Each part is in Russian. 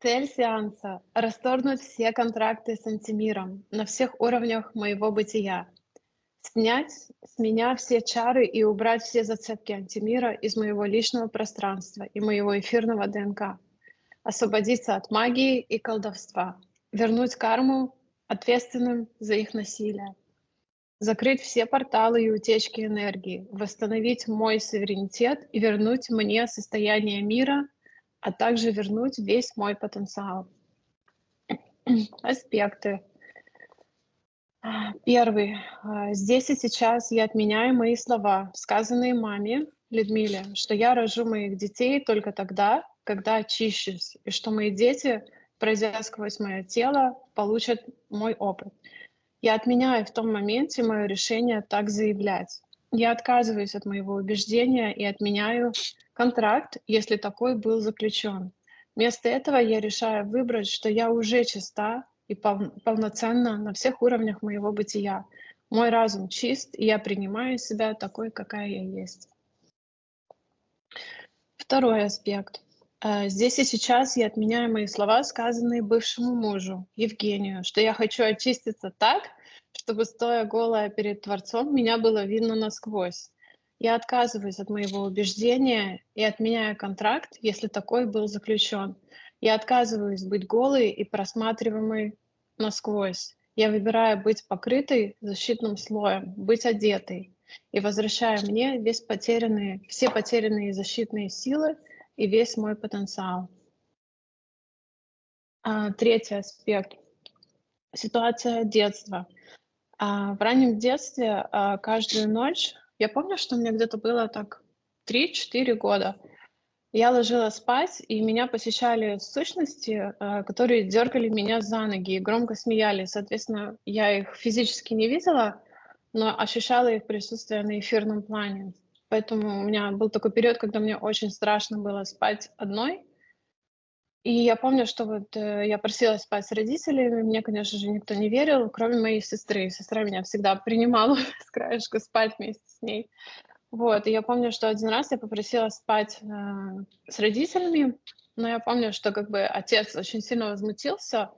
Цель сеанса — расторгнуть все контракты с антимиром на всех уровнях моего бытия, снять с меня все чары и убрать все зацепки антимира из моего личного пространства и моего эфирного ДНК, освободиться от магии и колдовства, вернуть карму ответственным за их насилие, закрыть все порталы и утечки энергии, восстановить мой суверенитет и вернуть мне состояние мира, а также вернуть весь мой потенциал. Аспекты. Первый. Здесь и сейчас я отменяю мои слова, сказанные маме Людмиле, что я рожу моих детей только тогда, когда очищусь, и что мои дети, пройдя сквозь мое тело, получат мой опыт. Я отменяю в том моменте мое решение так заявлять. Я отказываюсь от моего убеждения и отменяю контракт, если такой был заключен. Вместо этого я решаю выбрать, что я уже чиста и полноценна на всех уровнях моего бытия. Мой разум чист, и я принимаю себя такой, какая я есть. Второй аспект. Здесь и сейчас я отменяю мои слова, сказанные бывшему мужу, Евгению, что я хочу очиститься так, чтобы, стоя голая перед Творцом, меня было видно насквозь. Я отказываюсь от моего убеждения и отменяю контракт, если такой был заключен. Я отказываюсь быть голой и просматриваемой насквозь. Я выбираю быть покрытой защитным слоем, быть одетой и возвращаю мне все потерянные защитные силы и весь мой потенциал. Третий аспект. Ситуация детства. В раннем детстве каждую ночь, я помню, что мне где-то было так 3-4 года, я ложилась спать, и меня посещали сущности, которые дергали меня за ноги и громко смеялись. Соответственно, я их физически не видела, но ощущала их присутствие на эфирном плане. Поэтому у меня был такой период, когда мне очень страшно было спать одной. И я помню, что я просила спать с родителями, мне, конечно же, никто не верил, кроме моей сестры. Сестра меня всегда принимала с краешку спать вместе с ней. Вот, и я помню, что один раз я попросила спать с родителями, но я помню, что как бы отец очень сильно возмутился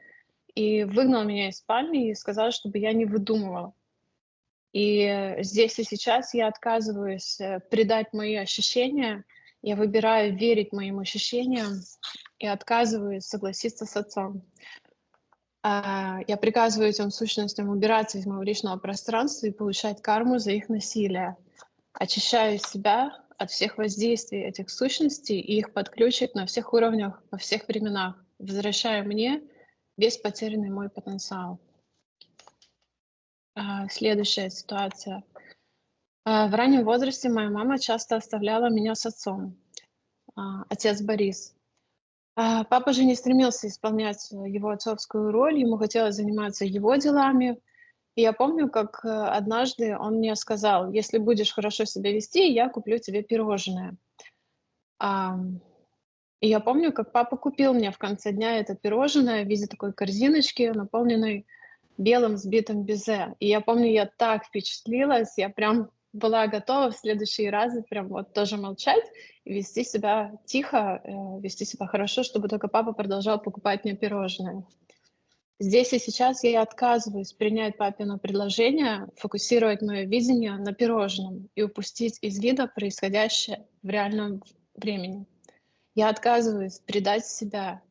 и выгнал меня из спальни и сказал, чтобы я не выдумывала. И здесь и сейчас я отказываюсь предать мои ощущения, я выбираю верить моим ощущениям и отказываюсь согласиться с отцом. Я приказываю этим сущностям убираться из моего личного пространства и получать карму за их насилие. Очищаю себя от всех воздействий этих сущностей и их подключить на всех уровнях, во всех временах, возвращая мне весь потерянный мой потенциал. Следующая ситуация. В раннем возрасте моя мама часто оставляла меня с отцом, отец Борис. Папа же не стремился исполнять его отцовскую роль, ему хотелось заниматься его делами. И я помню, как однажды он мне сказал: если будешь хорошо себя вести, я куплю тебе пирожное. Ам, И я помню, как папа купил мне в конце дня это пирожное в виде такой корзиночки, наполненной белым взбитым безе. И я помню, я так впечатлилась, я прям была готова в следующие разы прям вот тоже молчать и вести себя тихо, вести себя хорошо, чтобы только папа продолжал покупать мне пирожное. Здесь и сейчас я отказываюсь принять папино предложение, фокусировать мое видение на пирожном и упустить из вида происходящее в реальном времени. Я отказываюсь предать себя,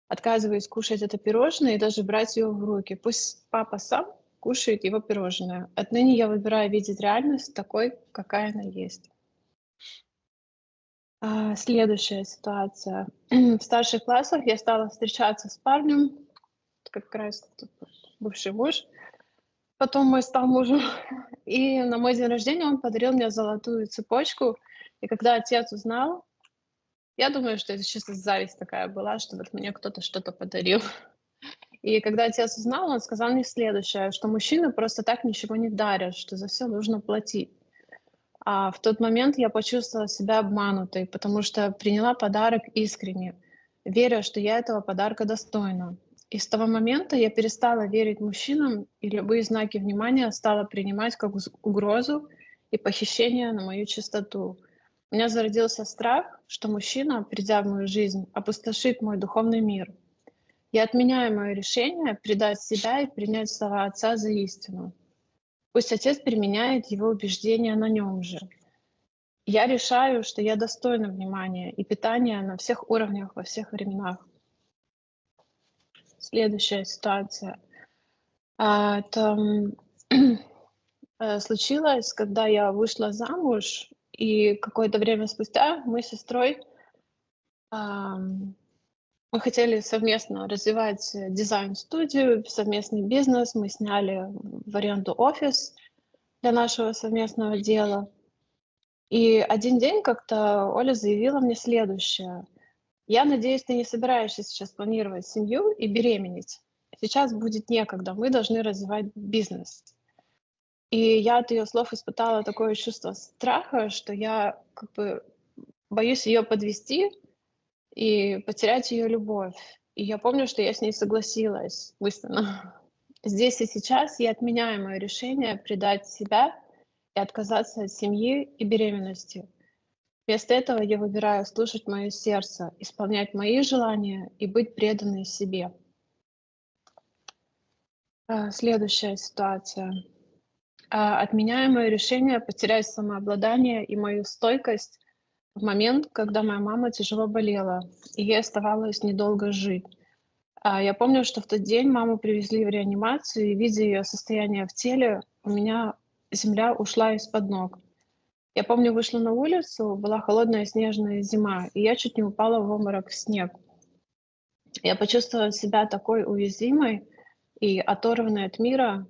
отказываюсь кушать это пирожное и даже брать его в руки. Пусть папа сам кушает его пирожное. Отныне я выбираю видеть реальность такой, какая она есть. Следующая ситуация. В старших классах я стала встречаться с парнем, как раз бывший муж, потом мой стал мужем. И на мой день рождения он подарил мне золотую цепочку. И когда отец узнал, я думаю, что это чисто зависть такая была, что вот мне кто-то что-то подарил. И когда отец узнал, он сказал мне следующее, что мужчины просто так ничего не дарят, что за все нужно платить. А в тот момент я почувствовала себя обманутой, потому что приняла подарок искренне, веря, что я этого подарка достойна. И с того момента я перестала верить мужчинам, и любые знаки внимания стала принимать как угрозу и похищение на мою чистоту. У меня зародился страх, что мужчина, придя в мою жизнь, опустошит мой духовный мир, Я отменяю мое решение предать себя и принять слова Отца за истину. Пусть Отец применяет его убеждения на нем же. Я решаю, что я достойна внимания и питания на всех уровнях, во всех временах. Следующая ситуация. Это случилось, когда я вышла замуж, и какое-то время спустя мы с сестрой мы хотели совместно развивать дизайн-студию, совместный бизнес. Мы сняли в аренду офис для нашего совместного дела. И один день как-то Оля заявила мне следующее. Я надеюсь, ты не собираешься сейчас планировать семью и беременеть. Сейчас будет некогда, мы должны развивать бизнес. И я от ее слов испытала такое чувство страха, что я как бы боюсь ее подвести и потерять ее любовь. И я помню, что я с ней согласилась мысленно. Здесь и сейчас я отменяю мое решение предать себя и отказаться от семьи и беременности. Вместо этого я выбираю слушать мое сердце, исполнять мои желания и быть преданной себе. Следующая ситуация. Отменяю мое решение потерять самообладание и мою стойкость в момент, когда моя мама тяжело болела, и ей оставалось недолго жить. Я помню, что в тот день маму привезли в реанимацию, и, видя ее состояние в теле, у меня земля ушла из-под ног. Я помню, вышла на улицу, была холодная снежная зима, и я чуть не упала в обморок в снег. Я почувствовала себя такой уязвимой и оторванной от мира.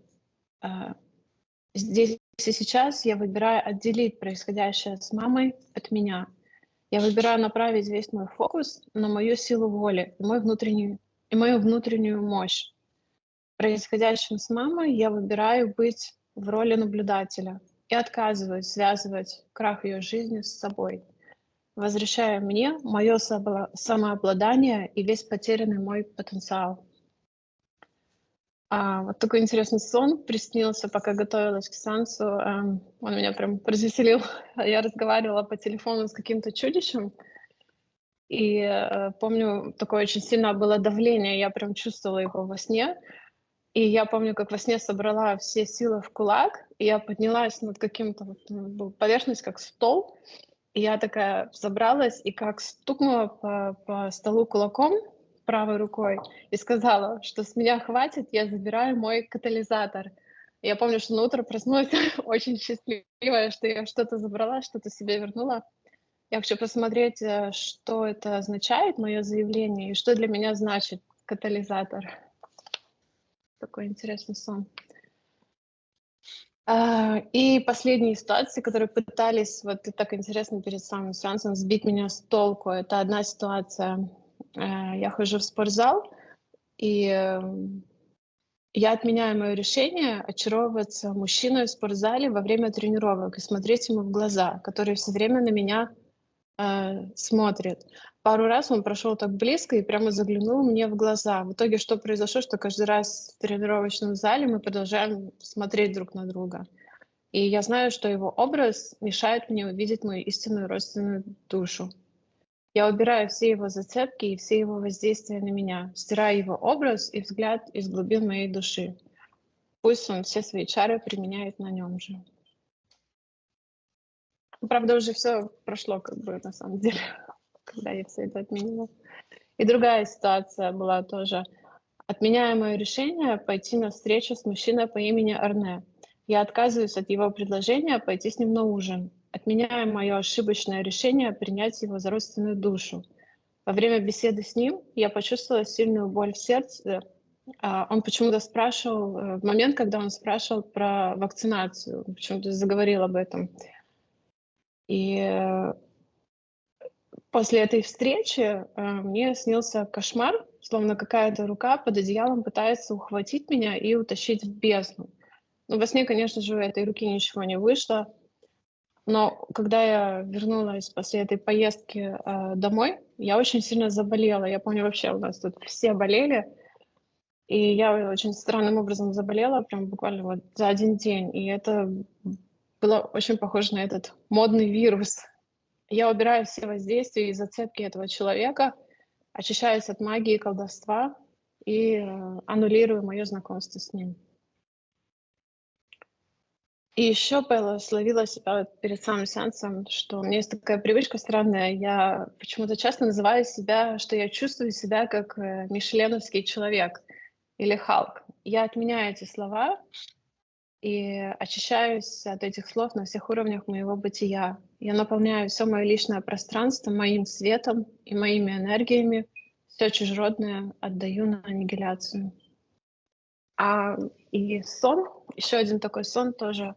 Здесь и сейчас я выбираю отделить происходящее с мамой от меня. Я выбираю направить весь мой фокус на мою силу воли и мою внутреннюю мощь. Происходящим с мамой я выбираю быть в роли наблюдателя и отказываюсь связывать крах ее жизни с собой, возвращая мне мое самообладание и весь потерянный мой потенциал. Вот такой интересный сон приснился, пока готовилась к сеансу. Он меня прям развеселил. Я разговаривала по телефону с каким-то чудищем, и помню, такое очень сильное было давление, я прям чувствовала его во сне. И я помню, как во сне собрала все силы в кулак, и я поднялась над каким-то, был поверхность, как стол, и я такая забралась и как стукнула по столу кулаком правой рукой и сказала, что с меня хватит, я забираю мой катализатор. И я помню, что на утро проснулась очень счастливая, что я что-то забрала, что-то себе вернула. Я хочу посмотреть, что это означает, мое заявление, и что для меня значит катализатор. Такой интересный сон. И последние ситуации, которые пытались, вот так интересно перед самым сеансом, сбить меня с толку. Это одна ситуация. Я хожу в спортзал, и я отменяю мое решение очаровываться мужчиной в спортзале во время тренировок и смотреть ему в глаза, который все время на меня смотрит. Пару раз он прошел так близко и прямо заглянул мне в глаза. В итоге что произошло, что каждый раз в тренировочном зале мы продолжаем смотреть друг на друга. И я знаю, что его образ мешает мне увидеть мою истинную родственную душу. Я убираю все его зацепки и все его воздействия на меня, стираю его образ и взгляд из глубин моей души. Пусть он все свои чары применяет на нем же. Правда, уже все прошло, как бы, на самом деле, когда я все это отменила. И другая ситуация была тоже. Отменяю мое решение пойти на встречу с мужчиной по имени Арне. Я отказываюсь от его предложения пойти с ним на ужин. Отменяю мое ошибочное решение принять его за родственную душу. Во время беседы с ним я почувствовала сильную боль в сердце. Он почему-то спрашивал, в момент, когда он спрашивал про вакцинацию, почему-то заговорил об этом. И после этой встречи мне снился кошмар, словно какая-то рука под одеялом пытается ухватить меня и утащить в бездну. Ну, во сне, конечно же, у этой руки ничего не вышло. Но когда я вернулась после этой поездки домой, я очень сильно заболела. Я помню, вообще у нас тут все болели. И я очень странным образом заболела, прям буквально вот за один день. И это было очень похоже на этот модный вирус. Я убираю все воздействия и зацепки этого человека, очищаюсь от магии и колдовства и аннулирую мое знакомство с ним. И еще словила себя перед самым сеансом, что у меня есть такая привычка странная. Я почему-то часто называю себя, что я чувствую себя как мишленовский человек или Халк. Я отменяю эти слова и очищаюсь от этих слов на всех уровнях моего бытия. Я наполняю все мое личное пространство моим светом и моими энергиями. Все чужеродное отдаю на аннигиляцию. И сон, еще один такой сон тоже,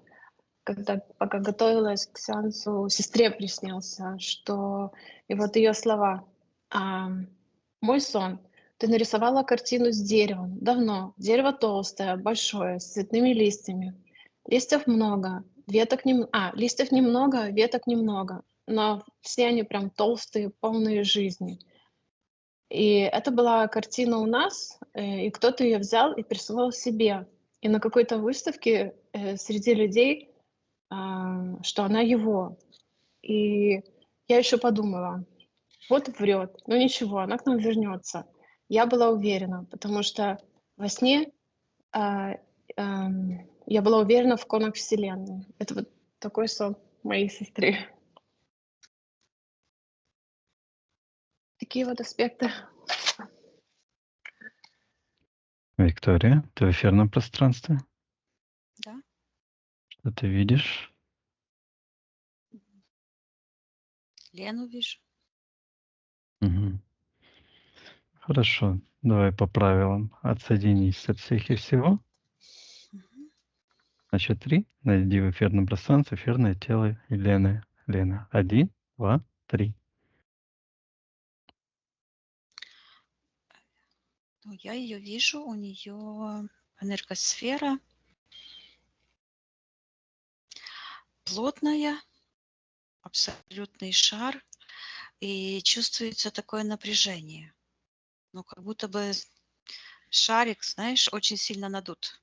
когда пока готовилась к сеансу, сестре приснился, что и вот ее слова: "Мой сон. Ты нарисовала картину с деревом. Давно. Дерево толстое, большое, с цветными листьями. Листьев много, листьев немного, веток немного, но все они прям толстые, полные жизни". И это была картина у нас, и кто-то ее взял и присвоил себе. И на какой-то выставке, среди людей, что она его. И я еще подумала: вот врет, ну ничего, она к нам вернется. Я была уверена, потому что во сне, а, я была уверена в конах Вселенной. Это вот такой сон моей сестры. Такие вот аспекты. Виктория, ты в эфирном пространстве? Да. Что ты видишь? Лену вижу. Мгм. Хорошо, давай по правилам. Отсоединись от всех и всего. Мгм. На счет 3 найди в эфирном пространстве эфирное тело Елены. Лена. 1, 2, 3. Ну, я ее вижу, у нее энергосфера плотная, абсолютный шар, и чувствуется такое напряжение. Ну, как будто бы шарик, знаешь, очень сильно надут.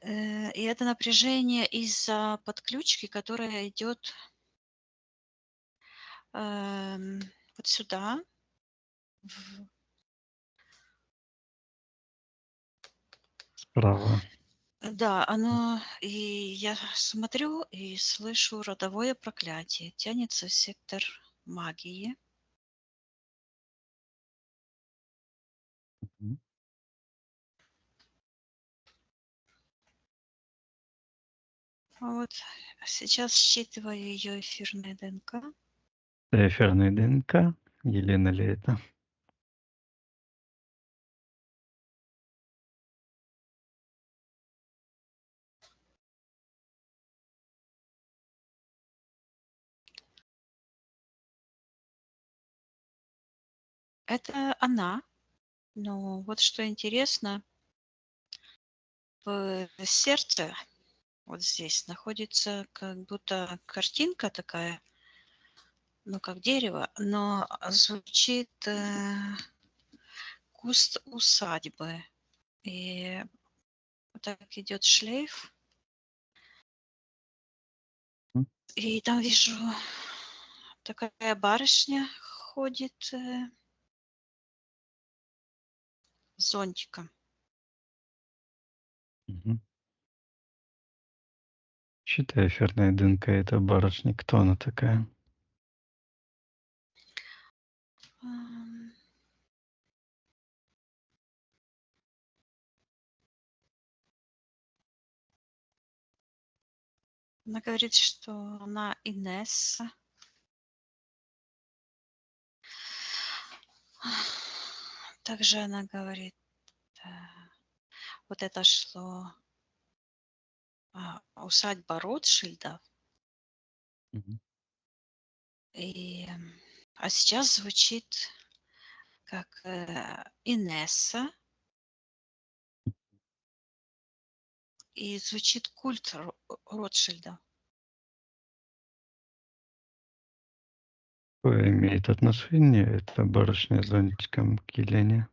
И это напряжение из-за подключки, которая идет вот сюда. Справа. Да, оно, и я смотрю и слышу родовое проклятие. Тянется в сектор магии. Мгм. Вот сейчас считываю ее эфирное ДНК. Это эфирная ДНК. Елена ли это? Это она. Но вот что интересно, в сердце вот здесь находится как будто картинка такая, ну как дерево, но звучит куст усадьбы. И вот так идет шлейф. М. И там вижу, такая барышня ходит с зонтиком. Мгм. Считай, эфирная ДНК это барышня. Кто она такая? Ам, Она говорит, что она Инесса. Также она говорит, вот это шло усадьба Ротшильдов. Мгм. И, а сейчас звучит как Инесса. И звучит культ Ротшильда. Какое имеет отношение эта барышня с зонтиком к Елене?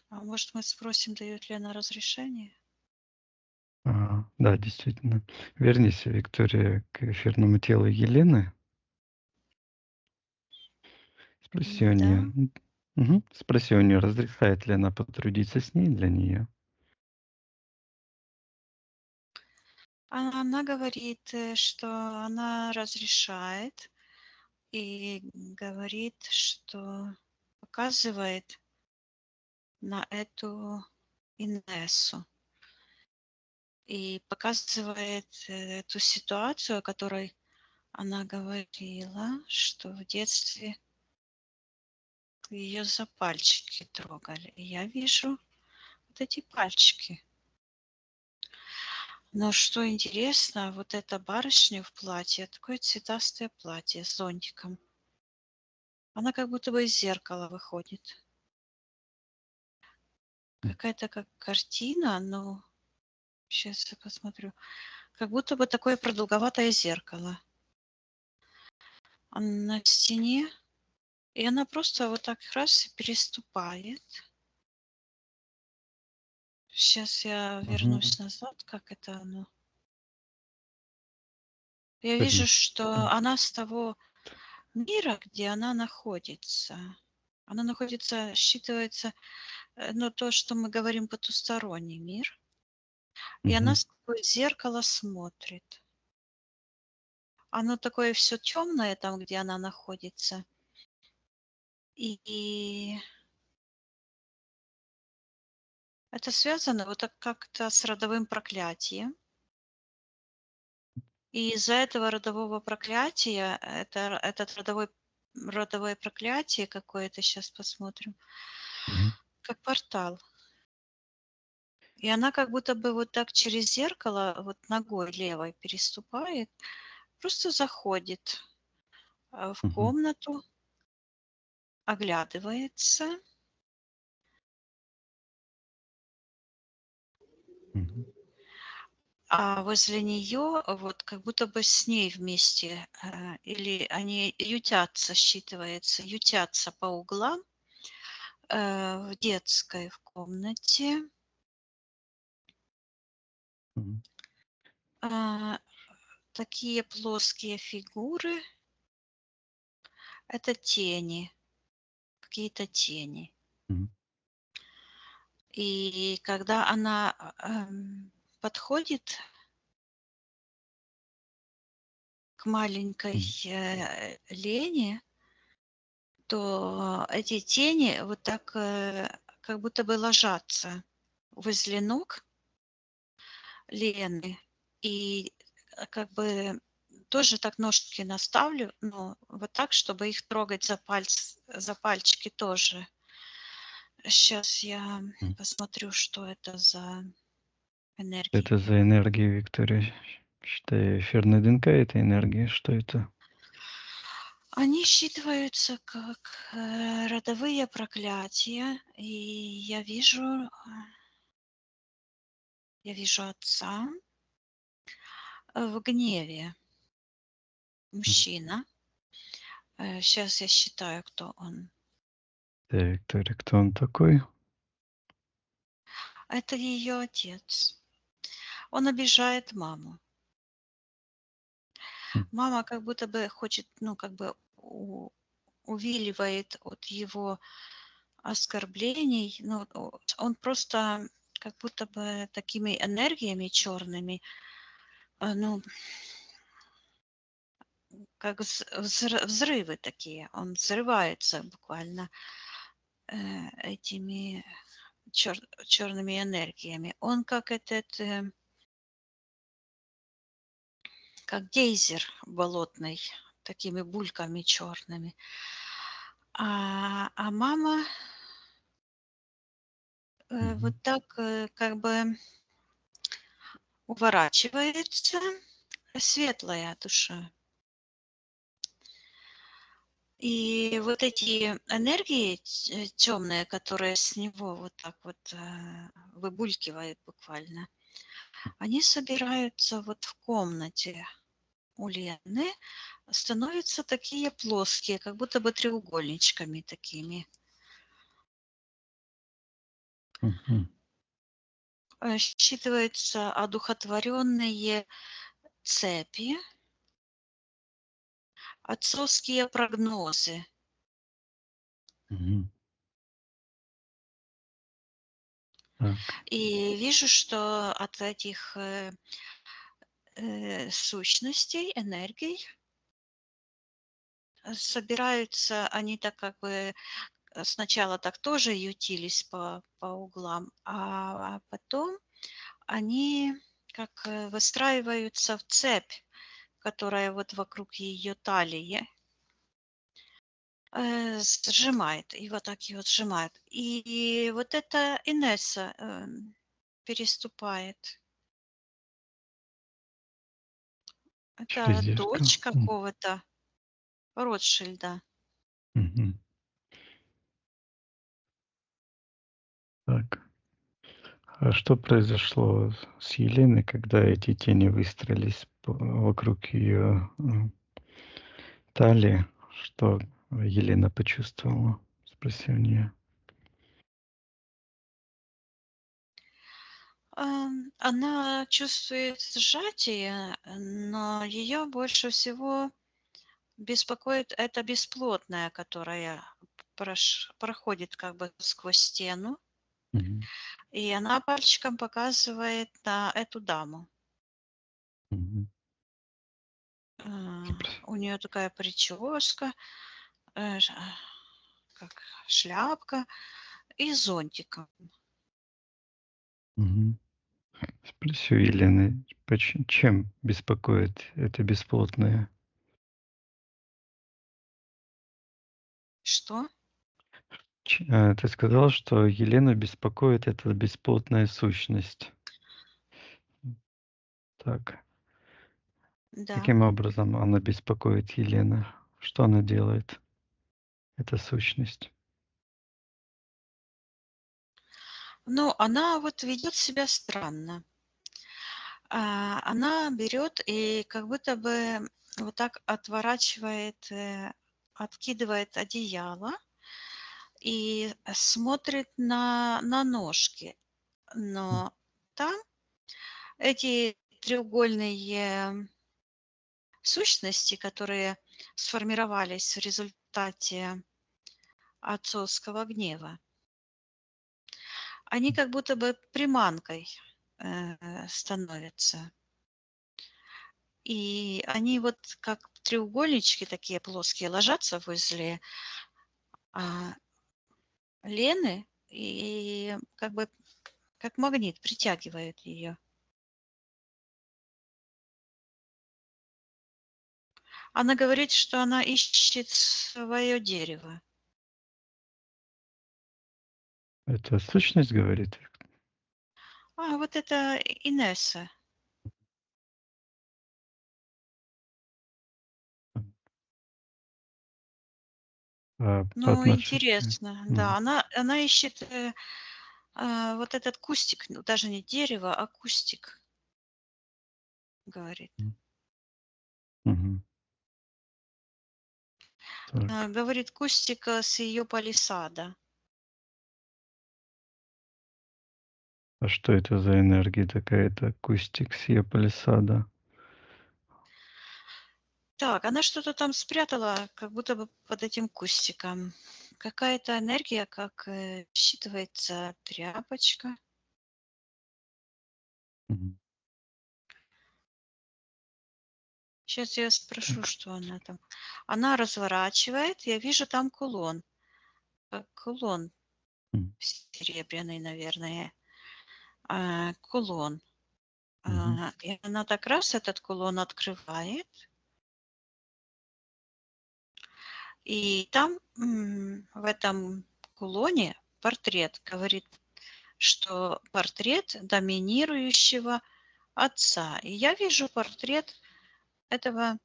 А может, мы спросим, дает ли она разрешение? Да, действительно. Вернись, Виктория, к эфирному телу Елены. Спроси у Да. нее, Спроси у нее, разрешает ли она потрудиться с ней для нее. Она говорит, что она разрешает и говорит, что показывает на эту Инессу и показывает ту ситуацию, о которой она говорила, что в детстве ее за пальчики трогали. И я вижу вот эти пальчики. Но что интересно, вот эта барышня в платье, такое цветастое платье с зонтиком, она как будто бы из зеркала выходит. Какая-то как картина, но сейчас я посмотрю. Как будто бы такое продолговатое зеркало. На стене, и она просто вот так раз и переступает. Сейчас я вернусь назад, как это оно. Я вижу, что она с того мира, где она находится. Она находится, считывается, ну, то, что мы говорим, потусторонний мир. И она с такое зеркало смотрит. Оно такое все темное там, где она находится. И это связано вот так как-то с родовым проклятием. И из-за этого родового проклятия, этот родовое проклятие какое-то, сейчас посмотрим, как портал. И она как будто бы вот так через зеркало, вот ногой левой переступает, просто заходит в комнату, оглядывается, а возле нее вот как будто бы с ней вместе, или они ютятся, считывается, ютятся по углам в детской в комнате. Такие плоские фигуры. Это тени, какие-то тени. И когда она подходит к маленькой Лене, то эти тени вот так как будто бы ложатся возле ног Лены. И как бы тоже так ножки наставлю, но вот так, чтобы их трогать за пальчики тоже. Сейчас я посмотрю, что это за энергии. Это за энергия, Виктория? Считай, эфирная ДНК — это энергия. Что это? Они считываются как родовые проклятия, и я вижу отца в гневе. Мужчина. Сейчас я считаю, кто он. Да, Виктория, кто он такой? Это ее отец. Он обижает маму. Мама как будто бы хочет, ну, как бы увиливает от его оскорблений. Ну, он просто как будто бы такими энергиями черными, ну, как взрывы такие. Он взрывается буквально этими черными энергиями. Он как этот, как гейзер болотный, такими бульками черными. А мама вот так как бы уворачивается, светлая душа. И вот эти энергии темные, которые с него вот так вот выбулькивают буквально, они собираются вот в комнате у Лены, становятся такие плоские, как будто бы треугольничками такими. Считываются одухотворенные цепи, отцовские прогнозы. Так. И вижу, что от этих сущностей, энергий собираются, они так как бы сначала так тоже ютились по углам, а потом они как выстраиваются в цепь, которая вот вокруг ее талии сжимает, и вот так его сжимает. И вот эта Инесса переступает. Это Через зеркало. дочь какого-то Ротшильда. Мгм. Так. А что произошло с Еленой, когда эти тени выстроились вокруг ее талии? Что Елена почувствовала? Спроси у нее. Она чувствует сжатие, но ее больше всего беспокоит это бесплотное, которое проходит как бы сквозь стену, Мгм. и она пальчиком показывает на эту даму. Мгм. У нее такая прическа, как шляпка и зонтиком. Мгм. Спроси у Елены, чем беспокоит это бесплотное? Что? Ты сказал, что Елену беспокоит эта бесплотная сущность. Так. Да. Каким образом она беспокоит Елену? Что она делает, эта сущность? Ну, она вот ведет себя странно. Она берет и как будто бы вот так отворачивает, откидывает одеяло и смотрит на ножки. Но там эти треугольные сущности, которые сформировались в результате отцовского гнева, они как будто бы приманкой становятся. И они вот как треугольнички такие плоские ложатся возле Лены и как бы как магнит притягивают ее. Она говорит, что она ищет свое дерево. Это сущность говорит? Вот это Инесса. По Ну, отношению. интересно, да. Она ищет вот этот кустик, ну, даже не дерево, а кустик, говорит. Мгм. Так. Говорит, кустик с ее палисада. А что это за энергия такая-то? Кустик с ее палисада? Так, она что-то там спрятала, как будто бы под этим кустиком. Какая-то энергия, как считывается тряпочка. Мгм. Сейчас я спрошу, Так. что она там. Она разворачивает, я вижу там кулон. Кулон М. серебряный, наверное. Кулон. Мгм. И она так раз этот кулон открывает. И там в этом кулоне портрет. Говорит, что портрет доминирующего отца. И я вижу портрет этого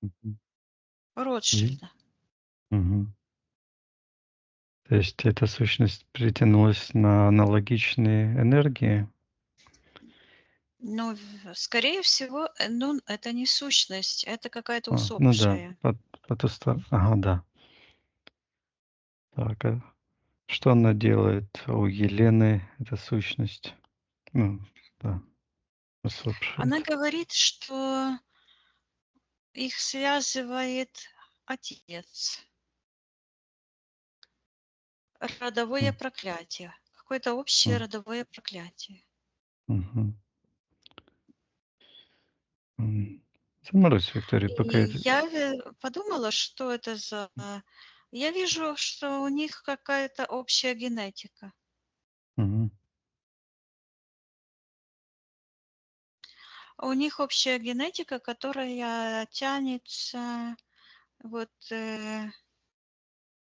Мгм. И? Ротшильда. Мгм. То есть эта сущность притянулась на аналогичные энергии? Ну, скорее всего, ну, это не сущность, это какая-то Ну да, усопшая. Ага, да. Так, что она делает у Елены, эта сущность? Ну, да, усопшая Она эта. говорит, что их связывает отец. родовое проклятие. Какое-то общее родовое проклятие. Заморозь, Виктория, пока И это... я подумала, что это за... Я вижу, что у них какая-то общая генетика. Мгм. У них общая генетика, которая тянется, вот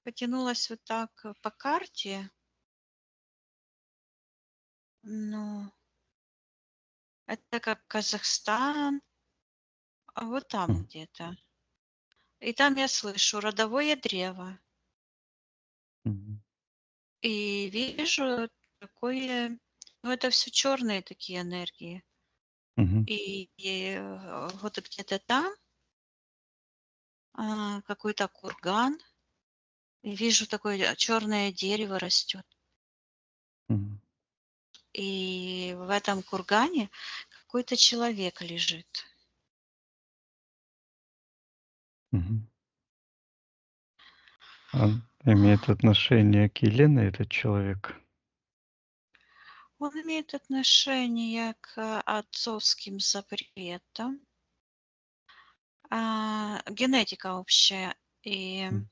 потянулась вот так по карте. Ну, это как Казахстан, а вот там где-то. И там я слышу родовое древо. Мгм. И вижу такое, ну это все черные такие энергии. Мгм. И вот где-то там какой-то курган. И вижу такое черное дерево растет. Мгм. И в этом кургане какой-то человек лежит. Мгм. Он имеет отношение к Елене, этот человек? Он имеет отношение к отцовским запретам. Генетика общая. И М.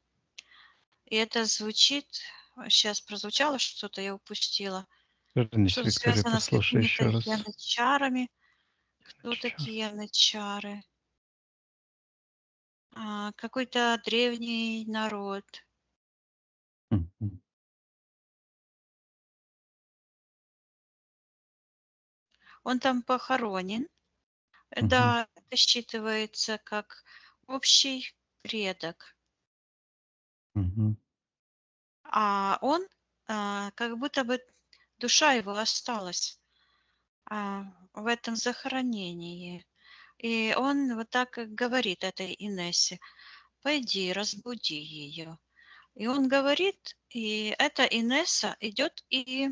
это звучит, сейчас прозвучало что-то, я упустила, Вернись, что-то Виктория, связано с послушай какими-то еще раз. янычарами. Кто Чар. такие янычары? Какой-то древний народ. Мгм. Он там похоронен. Мгм. Да, это считывается как общий предок. Мгм. А он, как будто бы душа его осталась в этом захоронении. И он вот так и говорит этой Инессе: пойди, разбуди ее. И он говорит, и эта Инесса идет, и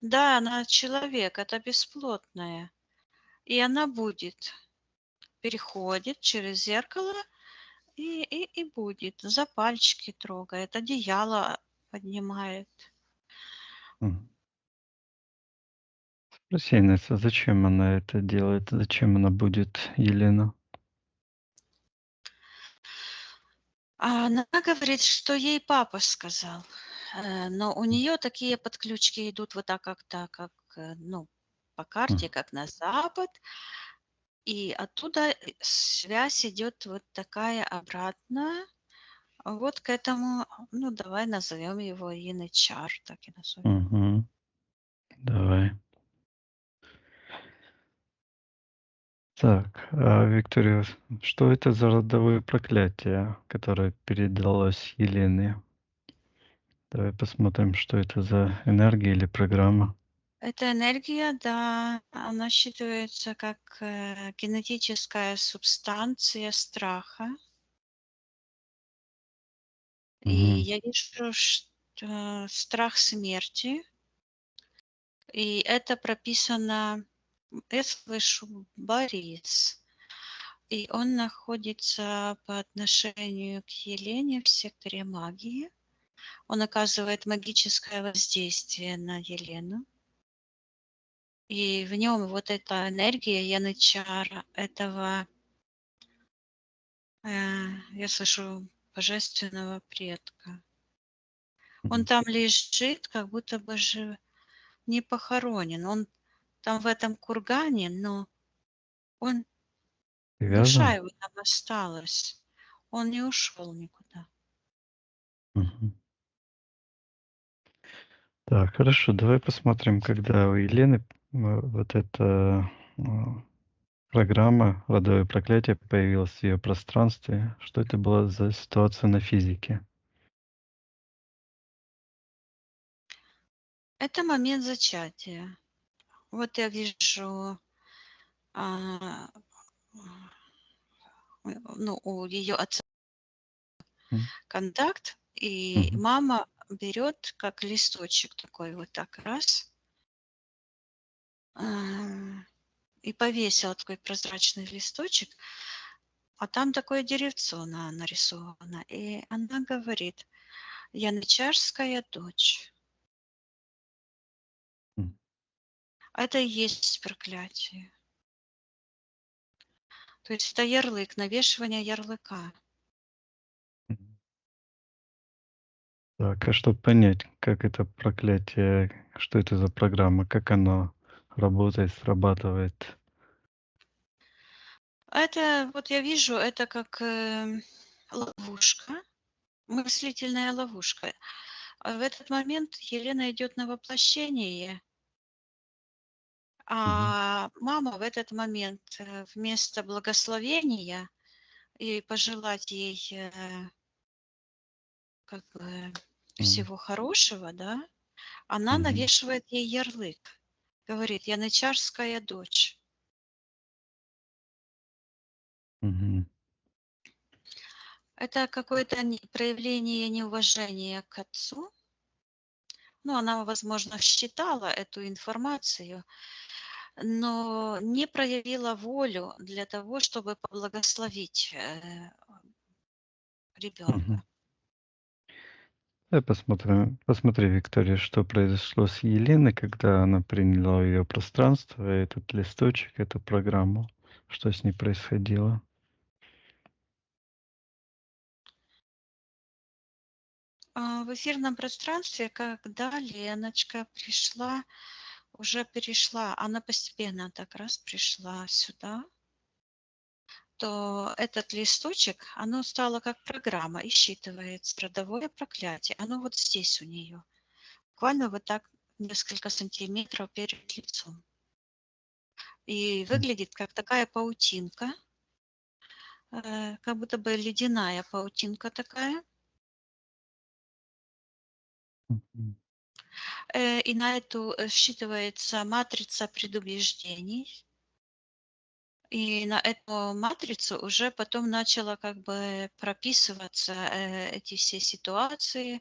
да, она человек, это бесплотная. И она будет, переходит через зеркало и будет. За пальчики трогает, одеяло поднимает. Мгм. Спроси Инесса, зачем она это делает? Зачем она будет Елену? А она говорит, что ей папа сказал. Но у нее такие подключки идут вот так как-то, как, ну, по карте, М. как на запад. И оттуда связь идет вот такая обратная. Вот к этому, ну, давай назовем его янычар, так и назовем. Мгм. Давай. Так, Виктория, что это за родовое проклятие, которое передалось Елене? Давай посмотрим, что это за энергия или программа. Эта энергия, да, она считывается как генетическая субстанция страха. И Мгм. я вижу, что страх смерти, и это прописано, я слышу, Борис. И он находится по отношению к Елене в секторе магии. Он оказывает магическое воздействие на Елену. И в нем вот эта энергия янычара, этого, я слышу, божественного предка. Он там лежит, как будто бы же не похоронен. Он там в этом кургане, но он, душа Привязан? его там осталась. Он не ушел никуда. Мгм. Так, хорошо, давай посмотрим, когда у Елены вот эта программа «Родовое проклятие» появилась в ее пространстве. Что это была за ситуация на физике? Это момент зачатия. Вот я вижу, а, ну, у ее отца М. контакт, и Мгм. мама берет как листочек такой вот так раз, и повесила такой прозрачный листочек, а там такое деревцо нарисовано. И она говорит: Янычарская дочь. М. Это и есть проклятие. То есть это ярлык, навешивание ярлыка. Мгм. Так, а чтобы понять, как это проклятие, что это за программа, как оно работает, срабатывает? Это, вот я вижу, это как ловушка, мыслительная ловушка. А в этот момент Елена идет на воплощение, Мгм. а мама в этот момент вместо благословения и пожелать ей как бы М. всего хорошего, да, она Мгм. навешивает ей ярлык. Говорит, янычарская дочь. Мгм. Это какое-то проявление неуважения к отцу. Ну, она, возможно, считала эту информацию, но не проявила волю для того, чтобы поблагословить ребенка. Мгм. Посмотри, Виктория, что произошло с Еленой, когда она приняла ее пространство, этот листочек, эту программу. Что с ней происходило? В эфирном пространстве, когда Леночка пришла, уже перешла, она постепенно так раз пришла сюда, то этот листочек, оно стало как программа и считывает родовое проклятие. Оно вот здесь у нее. Буквально вот так несколько сантиметров перед лицом. И М. выглядит как такая паутинка, как будто бы ледяная паутинка такая. Мгм. И на эту считывается матрица предубеждений. И на эту матрицу уже потом начало как бы прописываться эти все ситуации,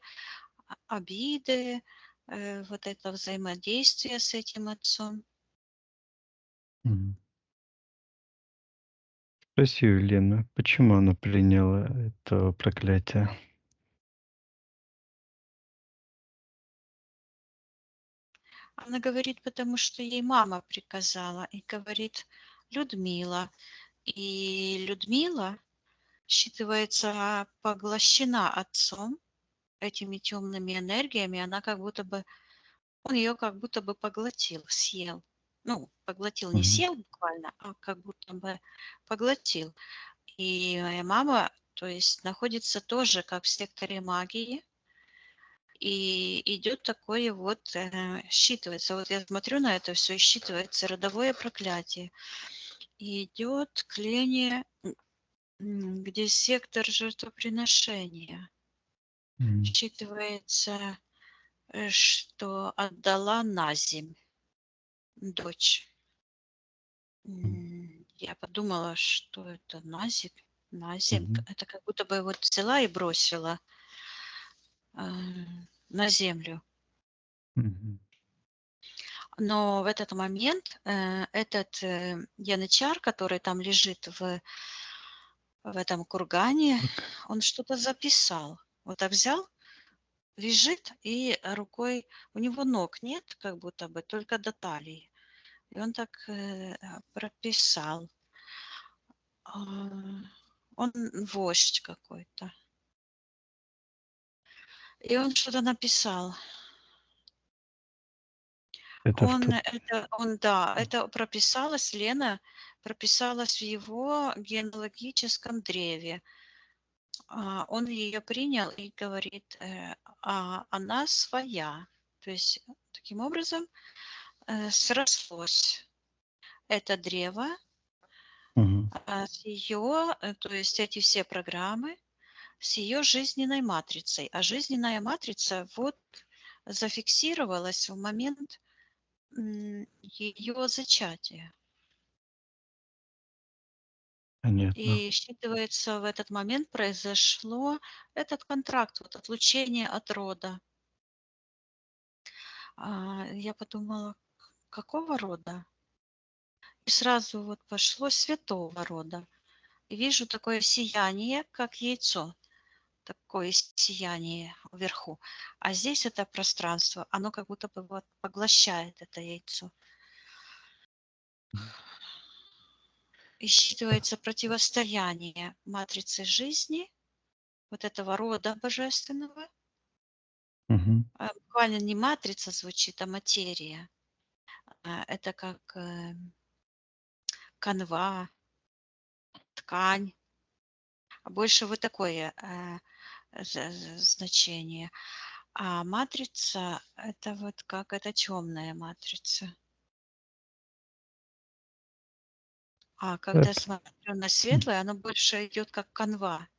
обиды, вот это взаимодействие с этим отцом. Мгм. Спроси у Лены, почему она приняла это проклятие? Она говорит, потому что ей мама приказала, и говорит Людмила. И Людмила считывается поглощена отцом этими темными энергиями. Она как будто бы, он ее как будто бы поглотил, съел. Ну, поглотил, не Мгм. съел буквально, а как будто бы поглотил. И моя мама, то есть, находится тоже как в секторе магии, и идет такое вот, считывается. Вот я смотрю на это все, и считывается родовое проклятие. И идет к Лене, где сектор жертвоприношения. М. Считывается, что отдала на земь дочь. М. Я подумала, что это на земь. Мгм. Это как будто бы вот взяла и бросила на землю. Мгм. Но в этот момент этот янычар, который там лежит в этом кургане, Так. он что-то записал. Вот так взял, лежит, и рукой, у него ног нет, как будто бы, только до талии. И он так прописал. А, Он вождь какой-то. И он что-то написал. Это в тот. Да, это прописалось, Лена прописалась в его генеалогическом древе. Он ее принял и говорит, она своя. То есть таким образом срослось это древо Мгм. с ее, то есть эти все программы, с ее жизненной матрицей. А жизненная матрица вот зафиксировалась в момент ее зачатия. Понятно. И считывается, в этот момент произошло этот контракт, вот отлучение от рода. Я подумала, какого рода? И сразу вот пошло святого рода. И вижу такое сияние, как яйцо. Такое сияние вверху. А здесь это пространство, оно как будто бы вот поглощает это яйцо. И считывается противостояние матрицы жизни, вот этого рода божественного. Мгм. Буквально не матрица звучит, а материя. Это как канва, ткань. А больше вот такое значение. А матрица это вот как это темная матрица. А когда Это, смотрю на м, светлое, оно больше идет как канва.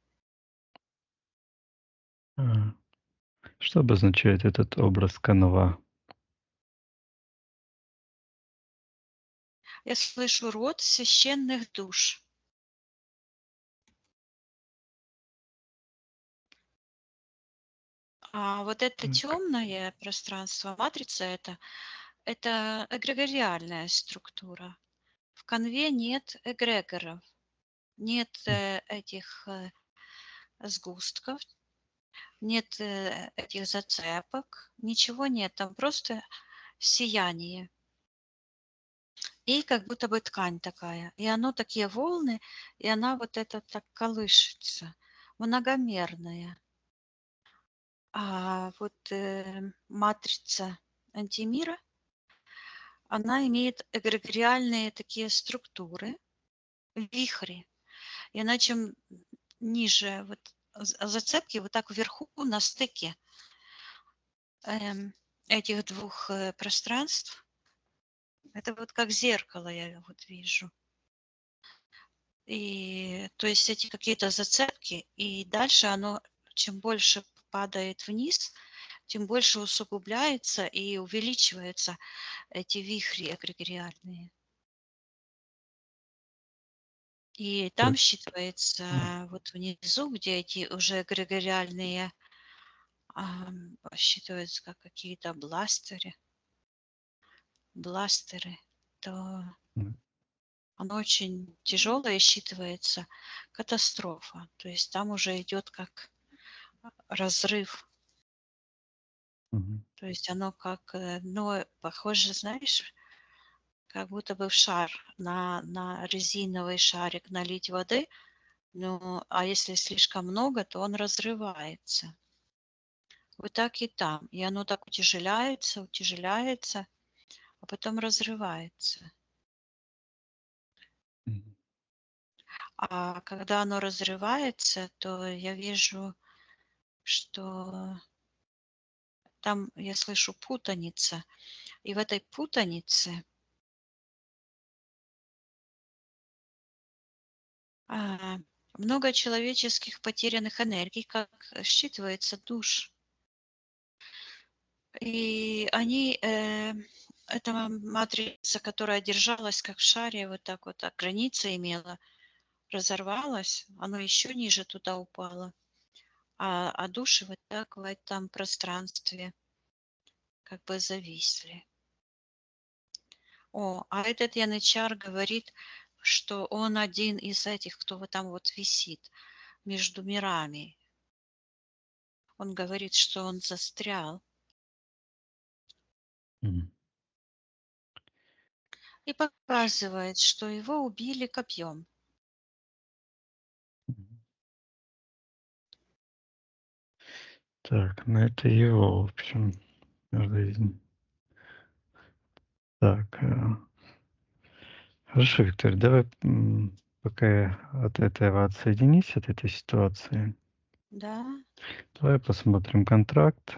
а, что обозначает этот образ канва? Я слышу род священных душ. А вот это Так. темное пространство, матрица это эгрегориальная структура. В канве нет эгрегоров, нет М, этих сгустков, нет этих зацепок, ничего нет, там просто сияние. И как будто бы ткань такая. И оно такие волны, и она вот это так колышется, многомерная. А вот матрица антимира, она имеет эгрегориальные такие структуры, вихри. И она чем ниже вот зацепки, вот так вверху на стыке этих двух пространств, это вот как зеркало я вот вижу. И то есть эти какие-то зацепки, и дальше оно, чем больше падает вниз, тем больше усугубляется и увеличиваются эти вихри эгрегориальные. И там так. считывается вот внизу, где эти уже эгрегориальные считываются как какие-то бластеры, то М, оно очень тяжелое считывается, катастрофа. То есть там уже идет как разрыв. мгм. То есть оно как, ну, похоже, знаешь, как будто бы в шар, на резиновый шарик налить воды, ну, а если слишком много, то он разрывается. Вот так и там. И оно так утяжеляется, а потом разрывается. Мгм. А когда оно разрывается, то я вижу, что там я слышу путаница. И в этой путанице а, много человеческих потерянных энергий, как считывается душ. И они, эта матрица, которая держалась как в шаре, вот так вот, а граница имела, разорвалась, оно еще ниже туда упало. А души вот так в этом пространстве как бы зависли. А этот янычар говорит, что он один из этих, кто вот там вот висит между мирами. Он говорит, что он застрял. М, И показывает, что его убили копьем. мгм. Так, ну это его, в общем, жизнь. Так, хорошо, Виктория, давай, пока я от этого отсоединись, от этой ситуации, Да. давай посмотрим контракт,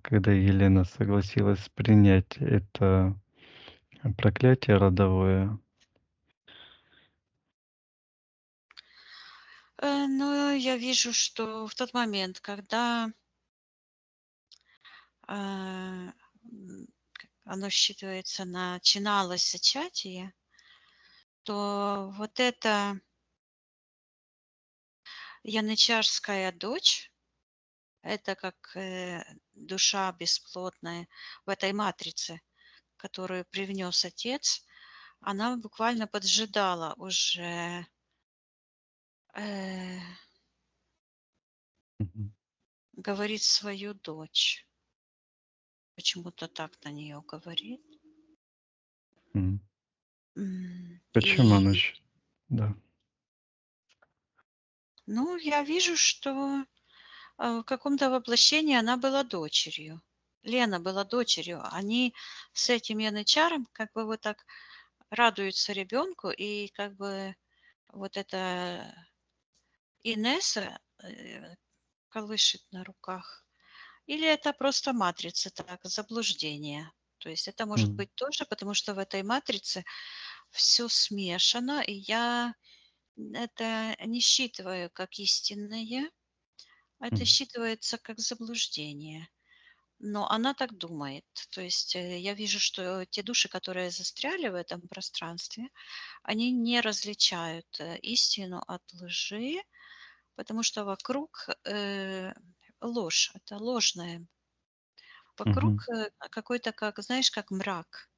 когда Елена согласилась принять это проклятие родовое. Но я вижу, что в тот момент, когда а, оно считывается, начиналось зачатие, то вот эта янычарская дочь, это как душа бесплотная в этой матрице, которую привнес отец, она буквально поджидала уже Мгм. говорит свою дочь. Почему-то так на нее говорит. М. Почему она И, Да. ну, я вижу, что в каком-то воплощении она была дочерью. Лена была дочерью. Они с этим янычаром как бы вот так радуются ребенку, и как бы вот эта Инесса колышет на руках. Или это просто матрица, так, заблуждение. То есть это может М. быть тоже, потому что в этой матрице все смешано, и я это не считываю как истинное, это М. считывается как заблуждение. Но она так думает. То есть я вижу, что те души, которые застряли в этом пространстве, они не различают истину от лжи, потому что вокруг ложь, это ложное. Мгм. Вокруг какой-то, как, знаешь, как мрак.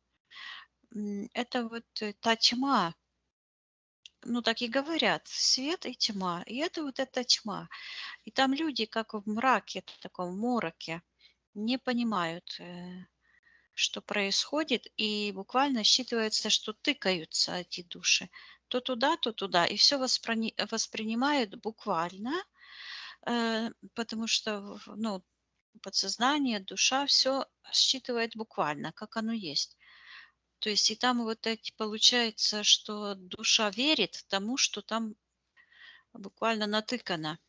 Это вот та тьма, ну так и говорят, свет и тьма. И это вот эта тьма. И там люди, как в мраке, в таком мороке, не понимают, что происходит, и буквально считывается, что тыкаются эти души то туда, и все воспринимают буквально, потому что, ну, подсознание, душа все считывает буквально, как оно есть. То есть и там вот эти получается, что душа верит тому, что там буквально натыкано,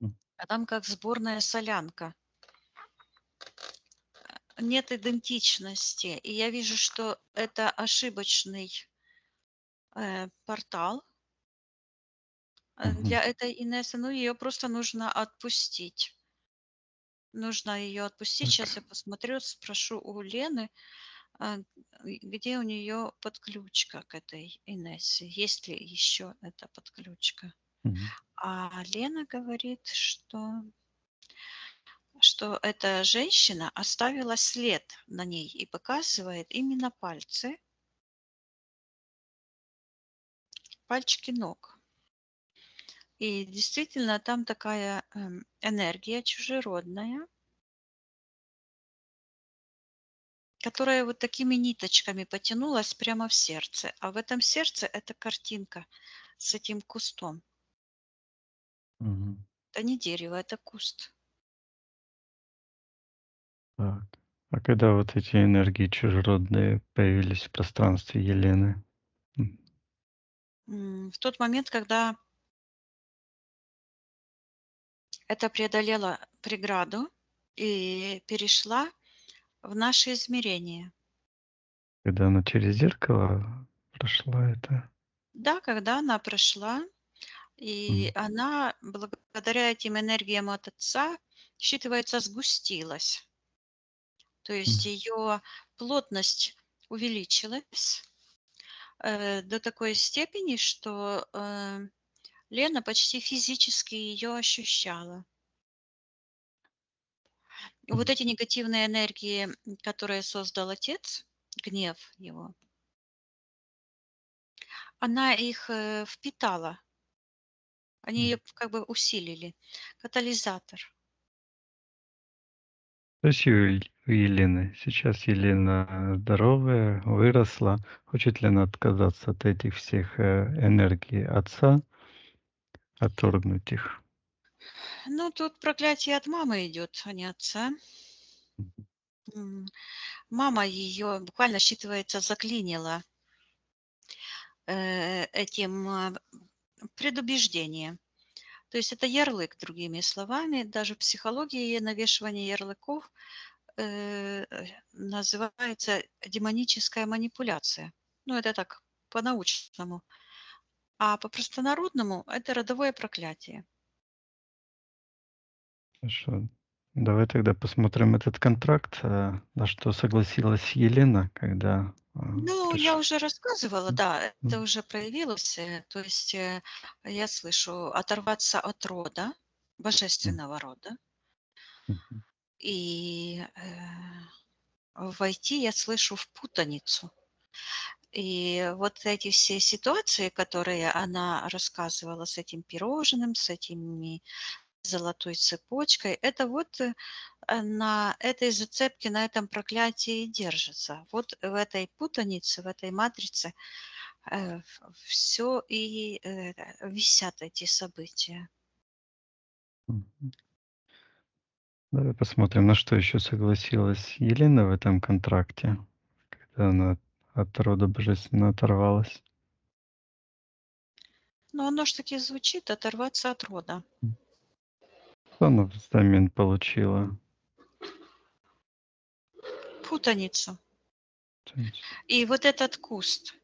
М. а там как сборная солянка. Нет идентичности. И я вижу, что это ошибочный портал Мгм. для этой Инессы. Ну, ее просто нужно отпустить. Нужно ее отпустить. Сейчас Так. я посмотрю, спрошу у Лены, а, где у нее подключка к этой Инессе. Есть ли еще эта подключка? Мгм. А Лена говорит, что эта женщина оставила след на ней и показывает именно пальчики ног. И действительно там такая энергия чужеродная, которая вот такими ниточками потянулась прямо в сердце. А в этом сердце эта картинка с этим кустом. Мгм. Это не дерево, это куст. Так. А когда вот эти энергии чужеродные появились в пространстве Елены? М. В тот момент, когда это преодолела преграду и перешла в наше измерение. Когда она через зеркало прошла это? Да, когда она прошла, и М. она благодаря этим энергиям от Отца, считывается, сгустилась. То есть М. ее плотность увеличилась до такой степени, что Лена почти физически ее ощущала. И вот М. эти негативные энергии, которые создал Отец, гнев его, она их впитала, они М. ее как бы усилили. Катализатор. То есть у Елены сейчас Елена здоровая, выросла. Хочет ли она отказаться от этих всех энергий отца, отторгнуть их? Ну, тут проклятие от мамы идет, а не отца. Мгм. М, Мама ее буквально, считывается, заклинила этим предубеждением. То есть это ярлык, другими словами. Даже в психологии навешивание ярлыков называется демоническая манипуляция. Ну, это так, по-научному. А по-простонародному это родовое проклятие. Хорошо. Давай тогда посмотрим этот контракт, на что согласилась Елена, когда Ну, я пришла. уже рассказывала, М. да, это М. уже проявилось. То есть я слышу оторваться от рода, М. божественного рода, Мгм. и войти я слышу в путаницу. И вот эти все ситуации, которые она рассказывала с этим пирожным, с этими золотой цепочкой. Это вот на этой зацепке, на этом проклятии и держится. Вот в этой путанице, в этой матрице все и висят эти события. Мгм. Давай посмотрим, на что еще согласилась Елена в этом контракте, когда она от рода божественного оторвалась. Но оно ж таки звучит оторваться от рода. Что она взамен получила? Путаницу. И вот этот куст.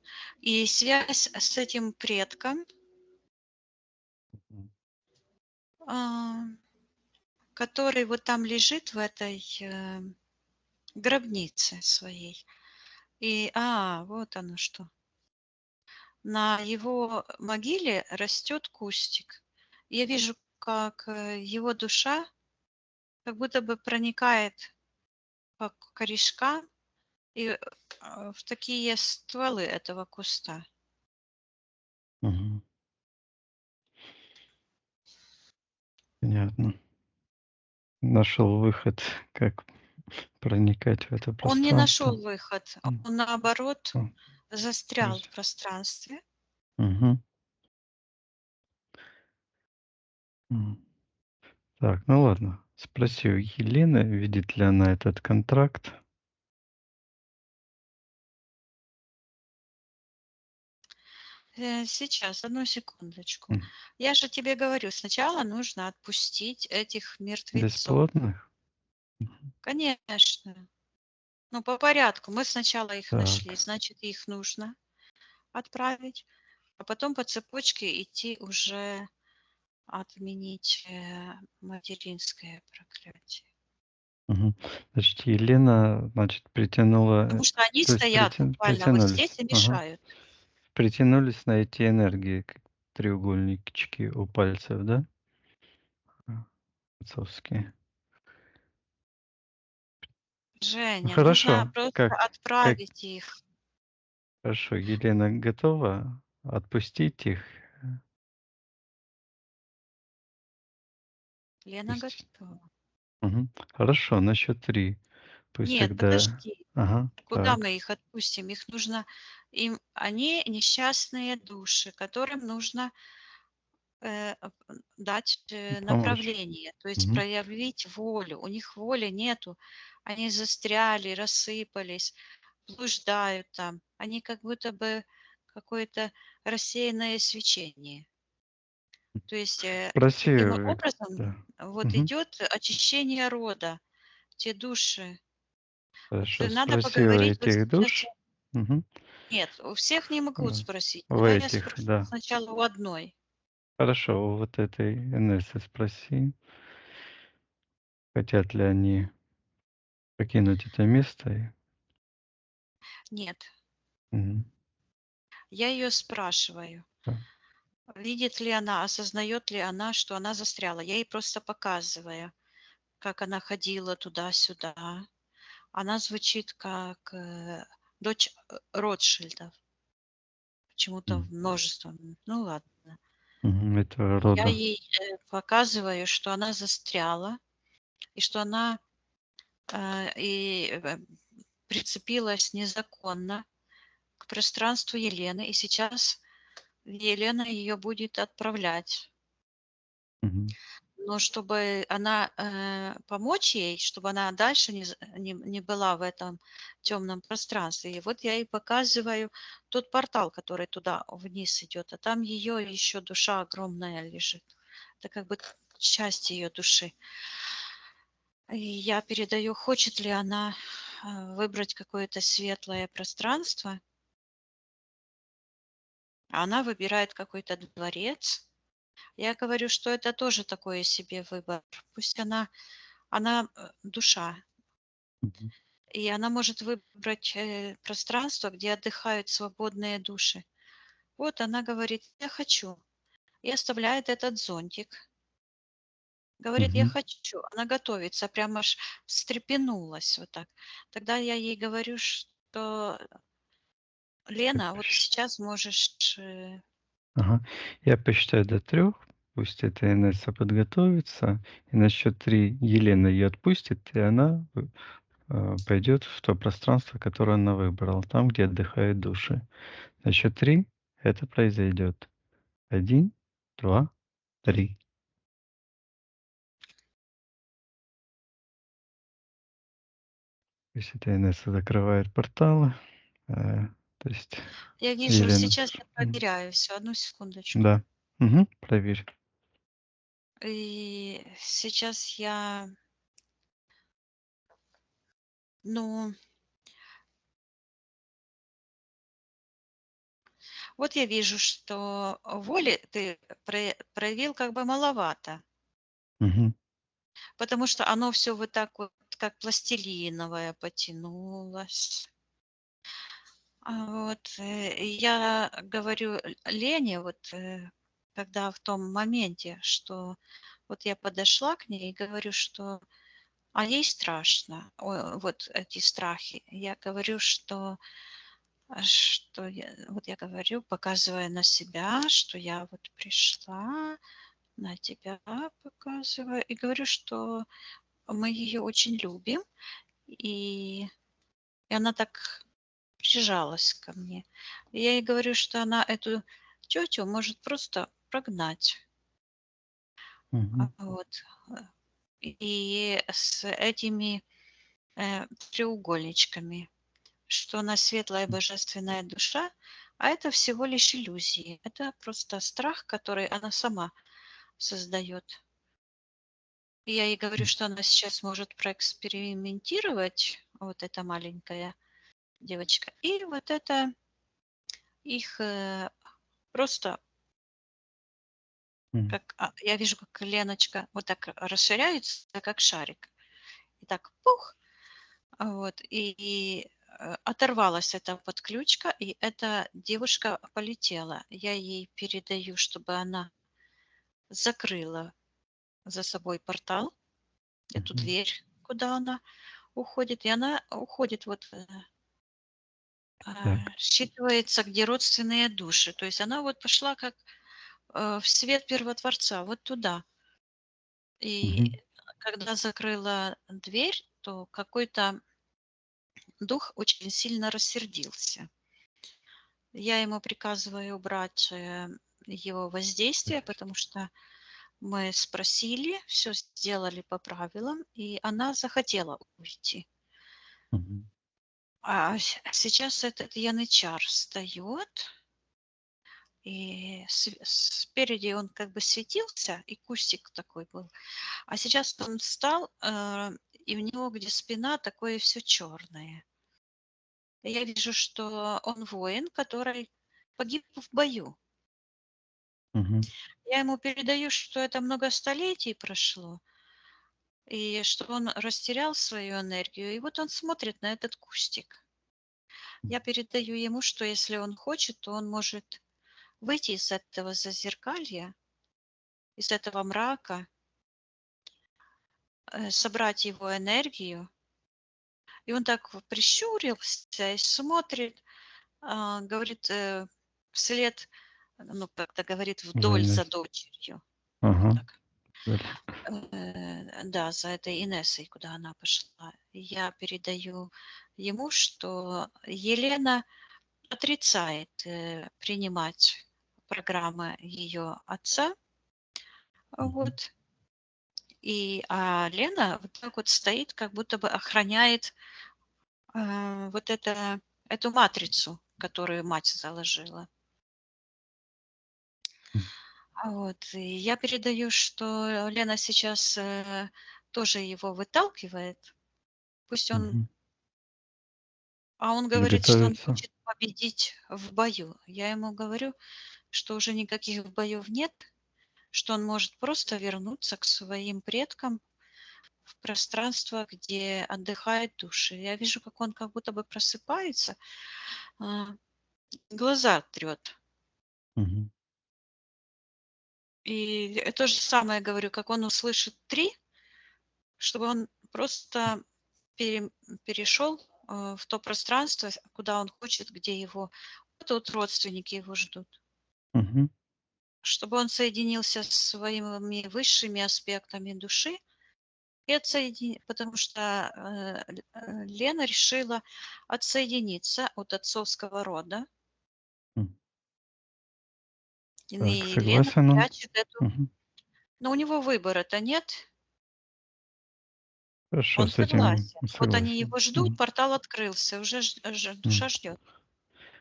И связь с этим предком, который вот там лежит в этой гробнице своей. И, вот оно что. На его могиле растет кустик. Я вижу, как его душа как будто бы проникает по корешкам и в такие стволы этого куста. Мгм. Понятно. Нашел выход, как проникать в это Он не нашел пространство. выход, М. он наоборот О, застрял есть. в пространстве. Мгм. М. Так, ну ладно. Спроси у Елены, видит ли она этот контракт. Сейчас, одну секундочку. М. Я же тебе говорю, сначала нужно отпустить этих мертвецов. Бесплотных? Мгм. Конечно. Ну, по порядку. Мы сначала их нашли, Так. значит, их нужно отправить, а потом по цепочке идти уже отменить материнское проклятие. Мгм. Значит, Елена, значит, притянула, Потому что они то есть стоят буквально вот здесь притянулись. и Ага. мешают. Притянулись на эти энергии, как треугольнички у пальцев, да? Отцовские. Ну, Женя, нужно хорошо. просто Как отправить их. хорошо, Елена готова отпустить их? Лена Пусть. готова. Мгм. Хорошо, на счет 3. Пусть Нет, тогда. подожди. Ага, Куда так. мы их отпустим? Их нужно они несчастные души, которым нужно дать Помочь. направление, то есть Мгм. проявить волю. У них воли нету. Они застряли, рассыпались, блуждают там. Они как будто бы какое-то рассеянное свечение. То есть Спроси, таким образом да. вот Мгм. идет очищение рода, те души. Вот Хорошо, надо спроси у поговорить вот этих сейчас. душ. Мгм. Нет, у всех не могу спросить. В Давай я этих, спрошу да. сначала у одной. Хорошо, у вот этой Инессы спроси, хотят ли они покинуть это место. Нет, Мгм. я ее спрашиваю, Да. видит ли она, осознает ли она, что она застряла. Я ей просто показываю, как она ходила туда-сюда. Она звучит как дочь Ротшильдов. Почему-то М. множество. Ну ладно. Мгм. Этого Я рода. ей показываю, что она застряла, и что она прицепилась незаконно к пространству Елены, и сейчас Елена ее будет отправлять. Мгм. Но чтобы она помочь ей, чтобы она дальше не была в этом темном пространстве. И вот я ей показываю тот портал, который туда вниз идет, а там ее еще душа огромная лежит. Это как бы часть ее души. И я передаю, хочет ли она выбрать какое-то светлое пространство. А она выбирает какой-то дворец. Я говорю, что это тоже такой себе выбор. Пусть она душа, Мгм. и она может выбрать пространство, где отдыхают свободные души. Вот она говорит, я хочу. И оставляет этот зонтик. Говорит, я Мгм. хочу. Она готовится, прямо аж встрепенулась вот так. Тогда я ей говорю, что Я Лена, вот посч- сейчас можешь... Ага. Я посчитаю до 3. пусть эта Инесса подготовится, и на счет 3 Елена ее отпустит, и она пойдет в то пространство, которое она выбрала, там, где отдыхают души. На счет 3 это произойдет. 1, 2, 3. То есть это Инесса закрывает порталы. То есть Я вижу, Елена. сейчас я проверяю все. Одну секундочку. Да. Проверь. И сейчас я, ну, вот я вижу, что воли ты проявил как бы маловато, Мгм. потому что оно все вот так вот, как пластилиновое, потянулось. Вот, и я говорю Лене, вот, когда в том моменте, что вот я подошла к ней и говорю, что а ей страшно, вот эти страхи. Я говорю, что вот я говорю, показывая на себя, что я вот пришла, на тебя показываю, и говорю, что мы ее очень любим, и, и она так прижалась ко мне. И я ей говорю, что она эту тетю может просто прогнать. Мгм. Вот. И с этими треугольничками, что она светлая божественная душа, а это всего лишь иллюзии. Это просто страх, который она сама создает. И я ей говорю, что она сейчас может проэкспериментировать, вот эта маленькая девочка, и вот это их просто Мгм. как я вижу, как Леночка вот так расширяется, как шарик. И так пух, вот, и оторвалась эта подключка, и эта девушка полетела. Я ей передаю, чтобы она закрыла за собой портал, эту Мгм. дверь, куда она уходит, и она уходит вот, Так. считывается, где родственные души. То есть она вот пошла как в свет Первотворца, вот туда. Мгм. И когда закрыла дверь, то какой-то дух очень сильно рассердился. Я ему приказываю убрать его воздействие, потому что мы спросили, все сделали по правилам, и она захотела уйти. Мгм. А сейчас этот янычар встает, и спереди он как бы светился, и кустик такой был. А сейчас он встал, и у него, где спина, такое все черное. Я вижу, что он воин, который погиб в бою. Мгм. Я ему передаю, что это много столетий прошло, и что он растерял свою энергию. И вот он смотрит на этот кустик. Я передаю ему, что если он хочет, то он может выйти из этого зазеркалья, из этого мрака, собрать его энергию. И он так вот прищурился и смотрит, говорит вслед, ну, как-то говорит, За вдоль за Инессой. дочерью. Ага. Так. Да, за этой Инессой, куда она пошла. Я передаю ему, что Елена отрицает принимать программы ее отца. Мгм. Вот. А Лена вот так вот стоит, как будто бы охраняет вот эту матрицу, которую мать заложила. Вот. И я передаю, что Лена сейчас тоже его выталкивает. Пусть он... Мгм. А он Пусть говорит, что он готовится. хочет победить в бою. Я ему говорю, что уже никаких боев нет, что он может просто вернуться к своим предкам в пространство, где отдыхают души. Я вижу, как он как будто бы просыпается, а, глаза трет. Мгм. И то же самое говорю, как он услышит 3, чтобы он просто перешел в то пространство, куда он хочет, где его вот тут родственники его ждут. Мгм. чтобы он соединился с своими высшими аспектами души, и потому что Лена решила отсоединиться от отцовского рода. М. И Так, Лена согласен он. прячет эту... Мгм. Но у него выбора-то нет. Хорошо, Он с этим согласен. Вот они согласен. его ждут, Мгм. портал открылся, уже душа М. ждет.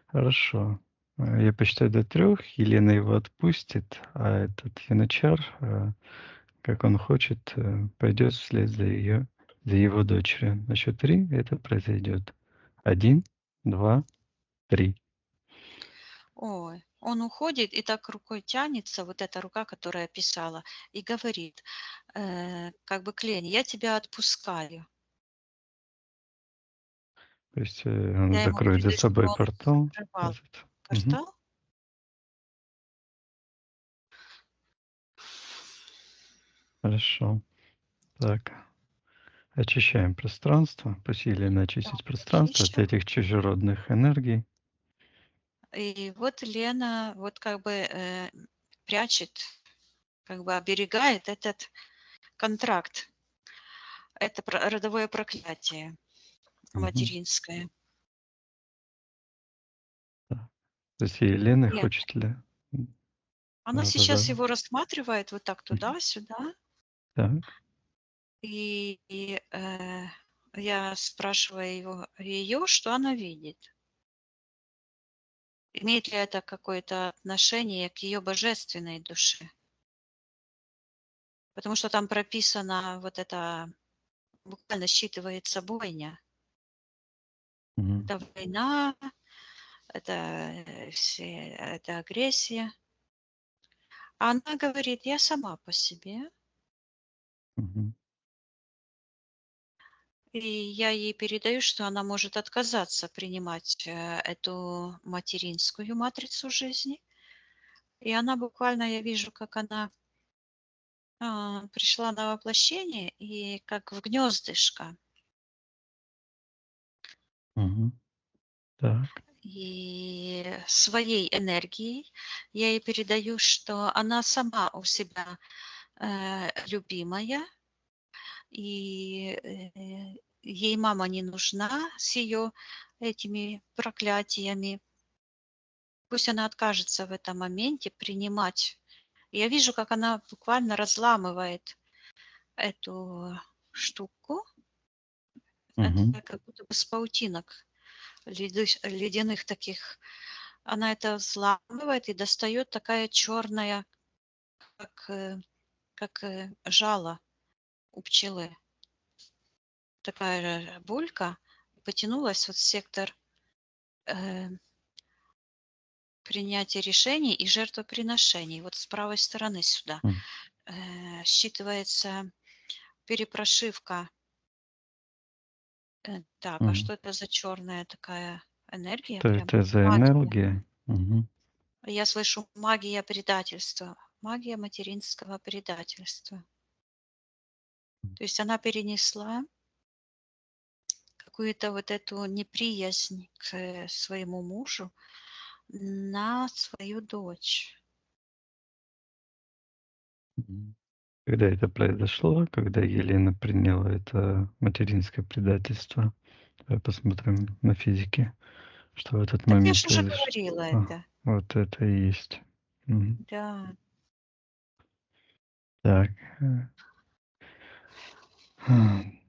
Хорошо. Я посчитаю до 3, Елена его отпустит, а этот янычар, как он хочет, пойдет вслед за его дочерью. На счет 3 это произойдет. 1, 2, 3. Ой, он уходит и так рукой тянется, вот эта рука, которая писала, и говорит, как бы к Лене, я тебя отпускаю. То есть он Я ему закроет за передаю, чтобы собой он портал. закрывал Этот. Мгм. портал. Хорошо. Так. Очищаем пространство. Пусть Елена очистит пространство от Очищу. этих чужеродных энергий. И вот Лена вот как бы прячет, как бы оберегает этот контракт. Это родовое проклятие Мгм. материнское. Да. То есть Елена Нет, хочет ли? она сейчас Да-да-да. его рассматривает вот так Мгм. туда-сюда. Так. И я спрашиваю ее, что она видит. Имеет ли это какое-то отношение к ее божественной душе? Потому что там прописано вот это, буквально считывается бойня. Мгм. Это война, это, это агрессия. А она говорит, я сама по себе. Мгм. И я ей передаю, что она может отказаться принимать эту материнскую матрицу жизни. И она буквально, я вижу, как она пришла на воплощение и как в гнездышко. Мгм. Так. И своей энергией я ей передаю, что она сама у себя любимая, и ей мама не нужна с ее этими проклятиями. Пусть она откажется в этом моменте принимать. Я вижу, как она буквально разламывает эту штуку. Мгм. Это как будто бы с паутинок ледяных таких. Она это взламывает и достает такая черная, как, как жало у пчелы. Такая же булька. Потянулась вот в сектор принятия решений и жертвоприношений. Вот с правой стороны сюда М. считывается перепрошивка. Так, а Мгм. что это за черная такая энергия? Что Прям это за магия. энергия? Мгм. Я слышу магия предательства, магия материнского предательства. То есть она перенесла какую-то вот эту неприязнь к своему мужу на свою дочь. Мгм. Когда это произошло, когда Елена приняла это материнское предательство? Давай посмотрим на физике, что в этот Так я момент же уже произошло. говорила это. Вот это и есть. Мгм. Да. Так. Хм.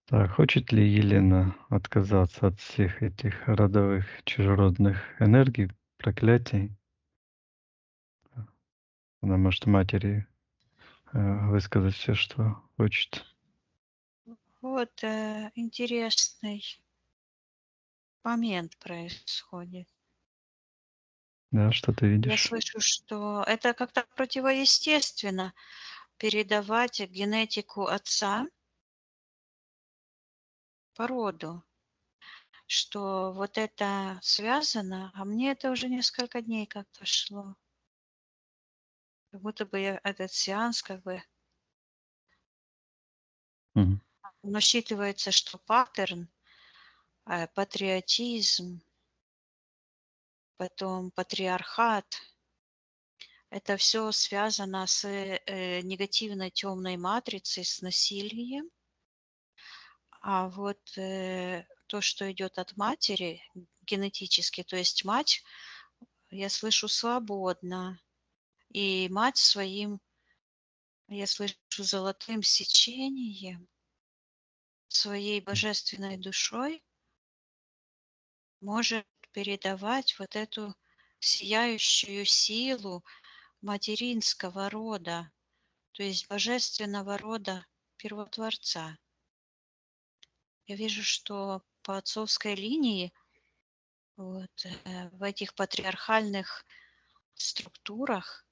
Так, хочет ли Елена отказаться от всех этих родовых чужеродных энергий, проклятий? Она может матери высказать все, что хочет. Вот интересный момент происходит. Да, что ты Я видишь? слышу, что это как-то противоестественно передавать генетику отца по роду, что вот это связано, а мне это уже несколько дней как-то шло. Как будто бы этот сеанс как бы Мгм. насчитывается, что паттерн, патриотизм, потом патриархат, Это все связано с негативной темной матрицей, с насилием. А вот то, что идет от матери генетически, то есть мать, я слышу, свободна. И мать своим, я слышу, золотым сечением, своей божественной душой может передавать вот эту сияющую силу материнского рода, то есть божественного рода первотворца. Я вижу, что по отцовской линии вот, в этих патриархальных структурах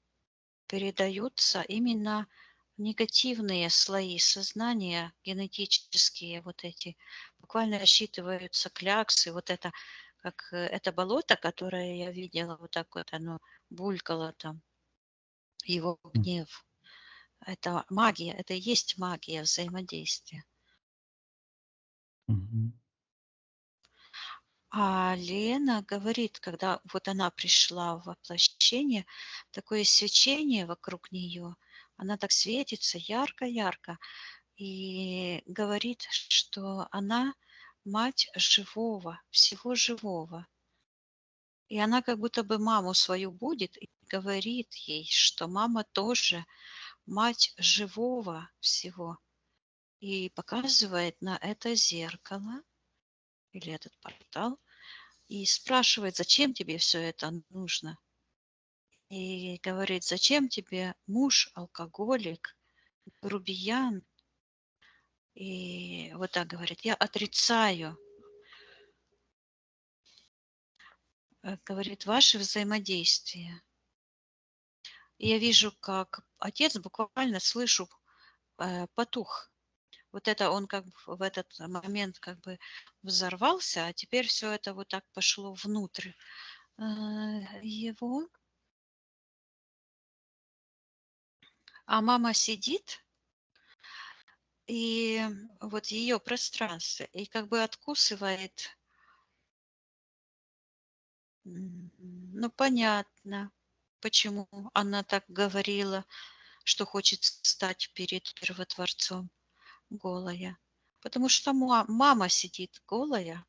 передаются именно негативные слои сознания, генетические вот эти, буквально рассчитываются кляксы, вот это, как это болото, которое я видела, вот так вот оно булькало там, его гнев. Это магия, это и есть магия взаимодействия. Мгм. А Лена говорит, когда вот она пришла в воплощение, такое свечение вокруг нее, она так светится ярко-ярко, и говорит, что она мать живого, всего живого. И она как будто бы маму свою будет и говорит ей, что мама тоже мать живого всего. И показывает на это зеркало или этот портал, и спрашивает, зачем тебе все это нужно. И говорит, зачем тебе муж, алкоголик, грубиян. И вот так говорит, я отрицаю, говорит, ваше взаимодействие. И я вижу, как отец, буквально слышу, потух. Вот это он как бы в этот момент как бы взорвался, а теперь все это вот так пошло внутрь его. А мама сидит, и вот ее пространство, и как бы откусывает, ну, понятно, почему она так говорила, что хочет стать перед первотворцом голая. Потому что мама сидит голая,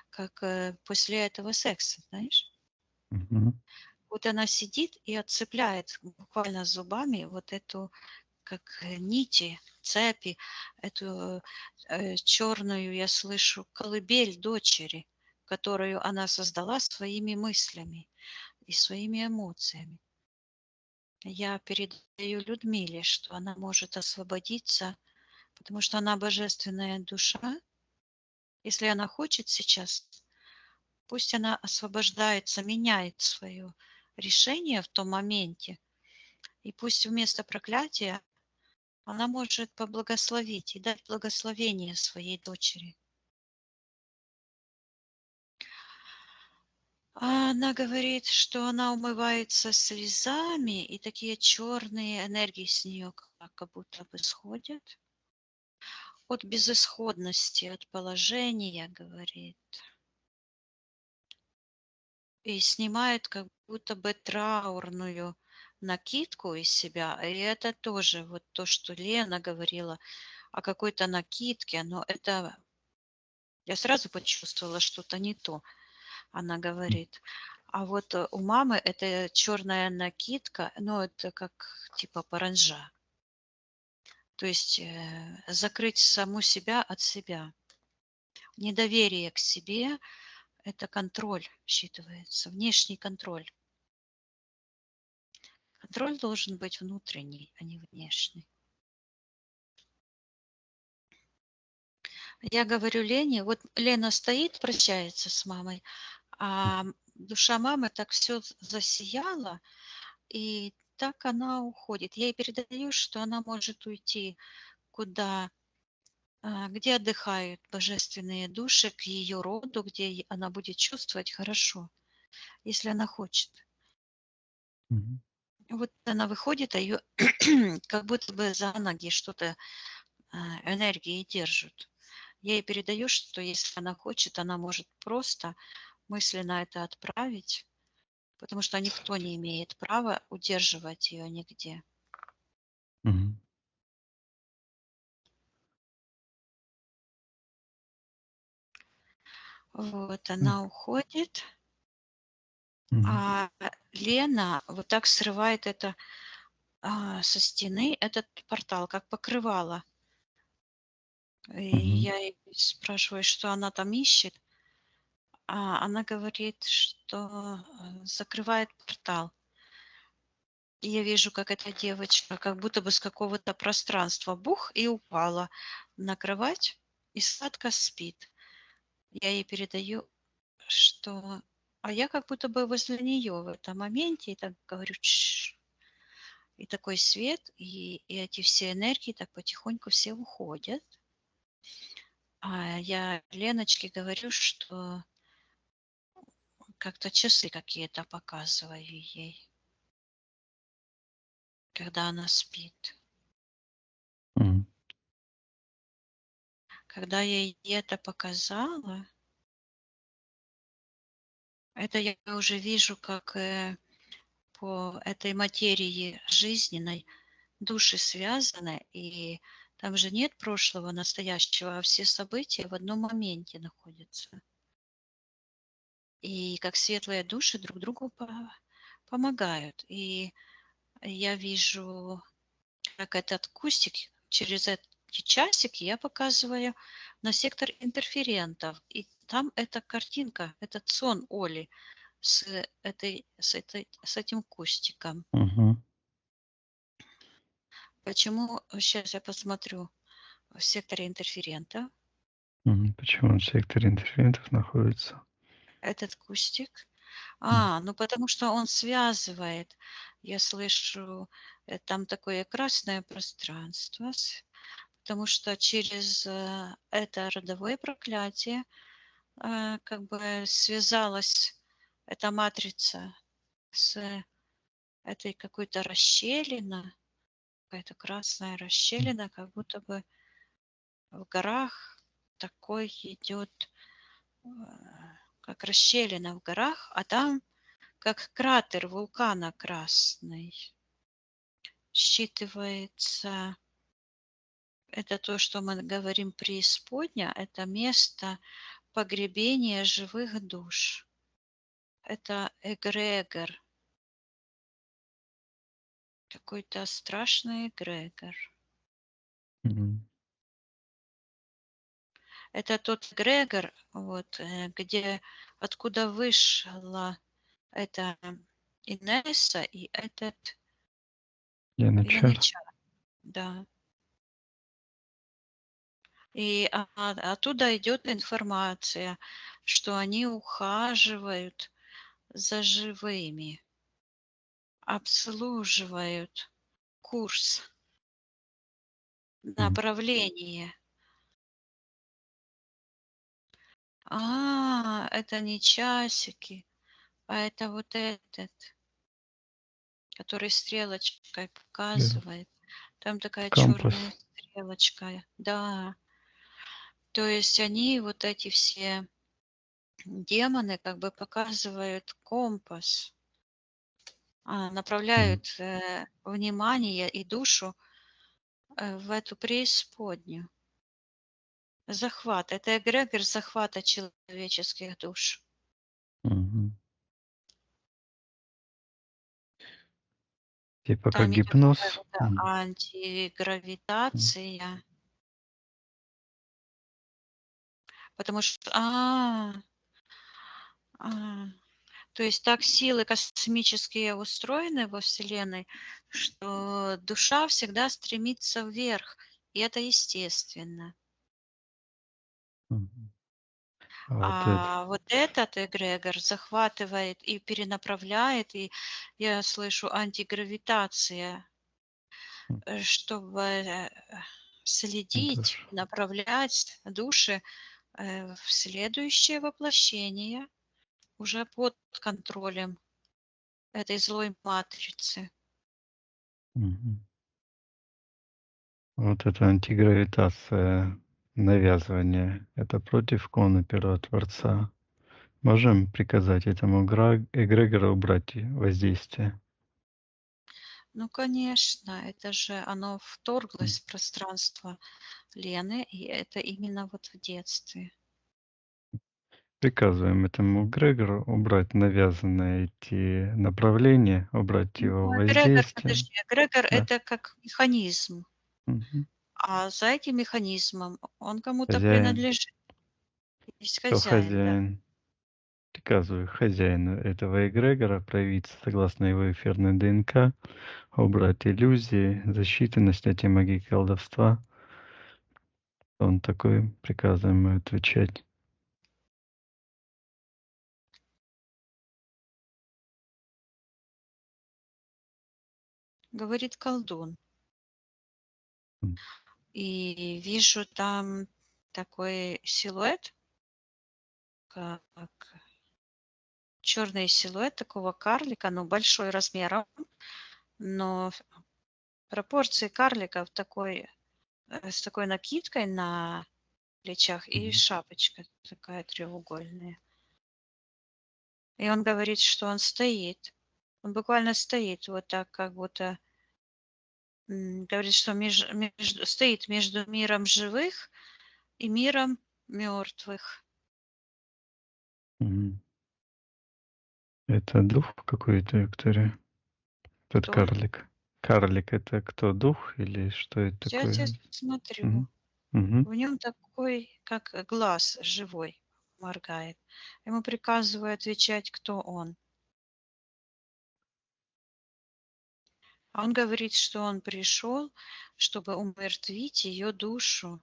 как после этого секса, знаешь. Мгм. Вот она сидит и отцепляет буквально зубами вот эту, как нити, цепи, эту черную, я слышу, колыбель дочери, которую она создала своими мыслями и своими эмоциями. Я передаю Людмиле, что она может освободиться, потому что она божественная душа. Если она хочет сейчас, пусть она освобождается, меняет свое решение в том моменте, и пусть вместо проклятия она может поблагословить и дать благословение своей дочери. А она говорит, что она умывается слезами, и такие черные энергии с нее как будто бы сходят. От безысходности, от положения, говорит. И снимает как будто бы траурную накидку из себя. И это тоже вот то, что Лена говорила о какой-то накидке, но это я сразу почувствовала что-то не то, она говорит. А вот у мамы это черная накидка, ну это как типа паранжа. То есть закрыть саму себя от себя. Недоверие к себе – это контроль считывается, внешний контроль. Контроль должен быть внутренний, а не внешний. Я говорю Лене, вот Лена стоит, прощается с мамой, а душа мамы так все засияла, и так она уходит. Я ей передаю, что она может уйти куда, где отдыхают божественные души, к ее роду, где она будет чувствовать хорошо, если она хочет. Мгм. Вот она выходит, а ее как будто бы за ноги что-то энергии держат. Я ей передаю, что если она хочет, она может просто мысленно это отправить потому что никто не имеет права удерживать ее нигде. Мгм. Вот, М. она уходит, Мгм. а Лена вот так срывает это со стены, этот портал, как покрывало. И Мгм. я ее спрашиваю, что она там ищет, а она говорит, что закрывает портал. И я вижу, как эта девочка как будто бы с какого-то пространства бух и упала на кровать и сладко спит. Я ей передаю, что... А я как будто бы возле нее в этом моменте и так говорю, «Тш». И такой свет, и эти все энергии так потихоньку все уходят. А я Леночке говорю, что как-то часы какие-то показываю ей, когда она спит. Мгм. Когда я ей это показала, это я уже вижу, как по этой материи жизненной души связаны, и там же нет прошлого, настоящего, а все события в одном моменте находятся. И как светлые души друг другу помогают. И я вижу, как этот кустик через эти часики я показываю на сектор интерферентов. И там эта картинка, этот сон Оли с этим кустиком. Мгм. Почему? Сейчас я посмотрю в секторе интерферента. Мгм. Почему он в секторе интерферентов находится? Этот кустик. М. Ну потому что он связывает. Я слышу, там такое красное пространство, потому что через это родовое проклятие как бы связалась эта матрица с этой какой-то расщелина, какая-то красная М. расщелина, как будто бы в горах такой идет, как расщелина в горах, а там как кратер вулкана красный. Считывается, это то, что мы говорим преисподня, это место погребения живых душ. Это эгрегор, какой-то страшный эгрегор. Мгм. Это тот эгрегор, вот, где, откуда вышла эта Инесса и этот Янычар. Янычар, да. И оттуда идет информация, что они ухаживают за живыми, обслуживают курс, Мгм. направление. Это не часики, а это вот этот, который стрелочкой Э, показывает. Там такая Компас. черная стрелочка. Да. То есть они, вот эти все демоны, как бы показывают компас, Мгм. направляют внимание и душу в эту преисподнюю. Захват. Это эгрегор захвата человеческих душ. Мгм. Типа как Там идет такая гипноз. вот М. М. антигравитация, потому что, а, то есть так силы космические устроены во Вселенной, что душа всегда стремится вверх, и это естественно. Мгм. А вот это. А вот этот эгрегор захватывает и перенаправляет, и я слышу антигравитация, М. чтобы следить, Душ. направлять души в следующее воплощение уже под контролем этой злой матрицы. Мгм. Вот эта антигравитация, навязывание, это против кона Первого Творца. можем приказать этому эгрегору убрать воздействие. Ну, конечно, это же оно вторглось в пространство Лены, и это именно вот в детстве. Приказываем этому эгрегору убрать навязанные эти направления, убрать его Ну, эгрегор, воздействие. подожди, эгрегор Да. это как механизм, Мгм. а за этим механизмом он кому-то Хозяин. принадлежит. Есть Кто хозяин, да. хозяин? Приказываю хозяину этого эгрегора проявиться согласно его эфирной ДНК, убрать иллюзии, защиты на снятие магии колдовства. Он такой, приказываем ему отвечать. Говорит колдун. М. И вижу там такой силуэт, как черный силуэт такого карлика, ну, большой размером, но пропорции карликов такой, с такой накидкой на плечах и Мгм. шапочка такая треугольная. И он говорит, что он стоит. Он буквально стоит вот так, как будто говорит, что стоит между миром живых и миром мертвых. Мгм. Это дух какой-то, Виктория? Тот Кто? карлик. Карлик — это кто, дух или что это Я тебе такое? смотрю. Мгм. Мгм. В нем такой, как глаз живой, моргает. Ему приказываю отвечать, кто он. А он говорит, что он пришел, чтобы умертвить ее душу.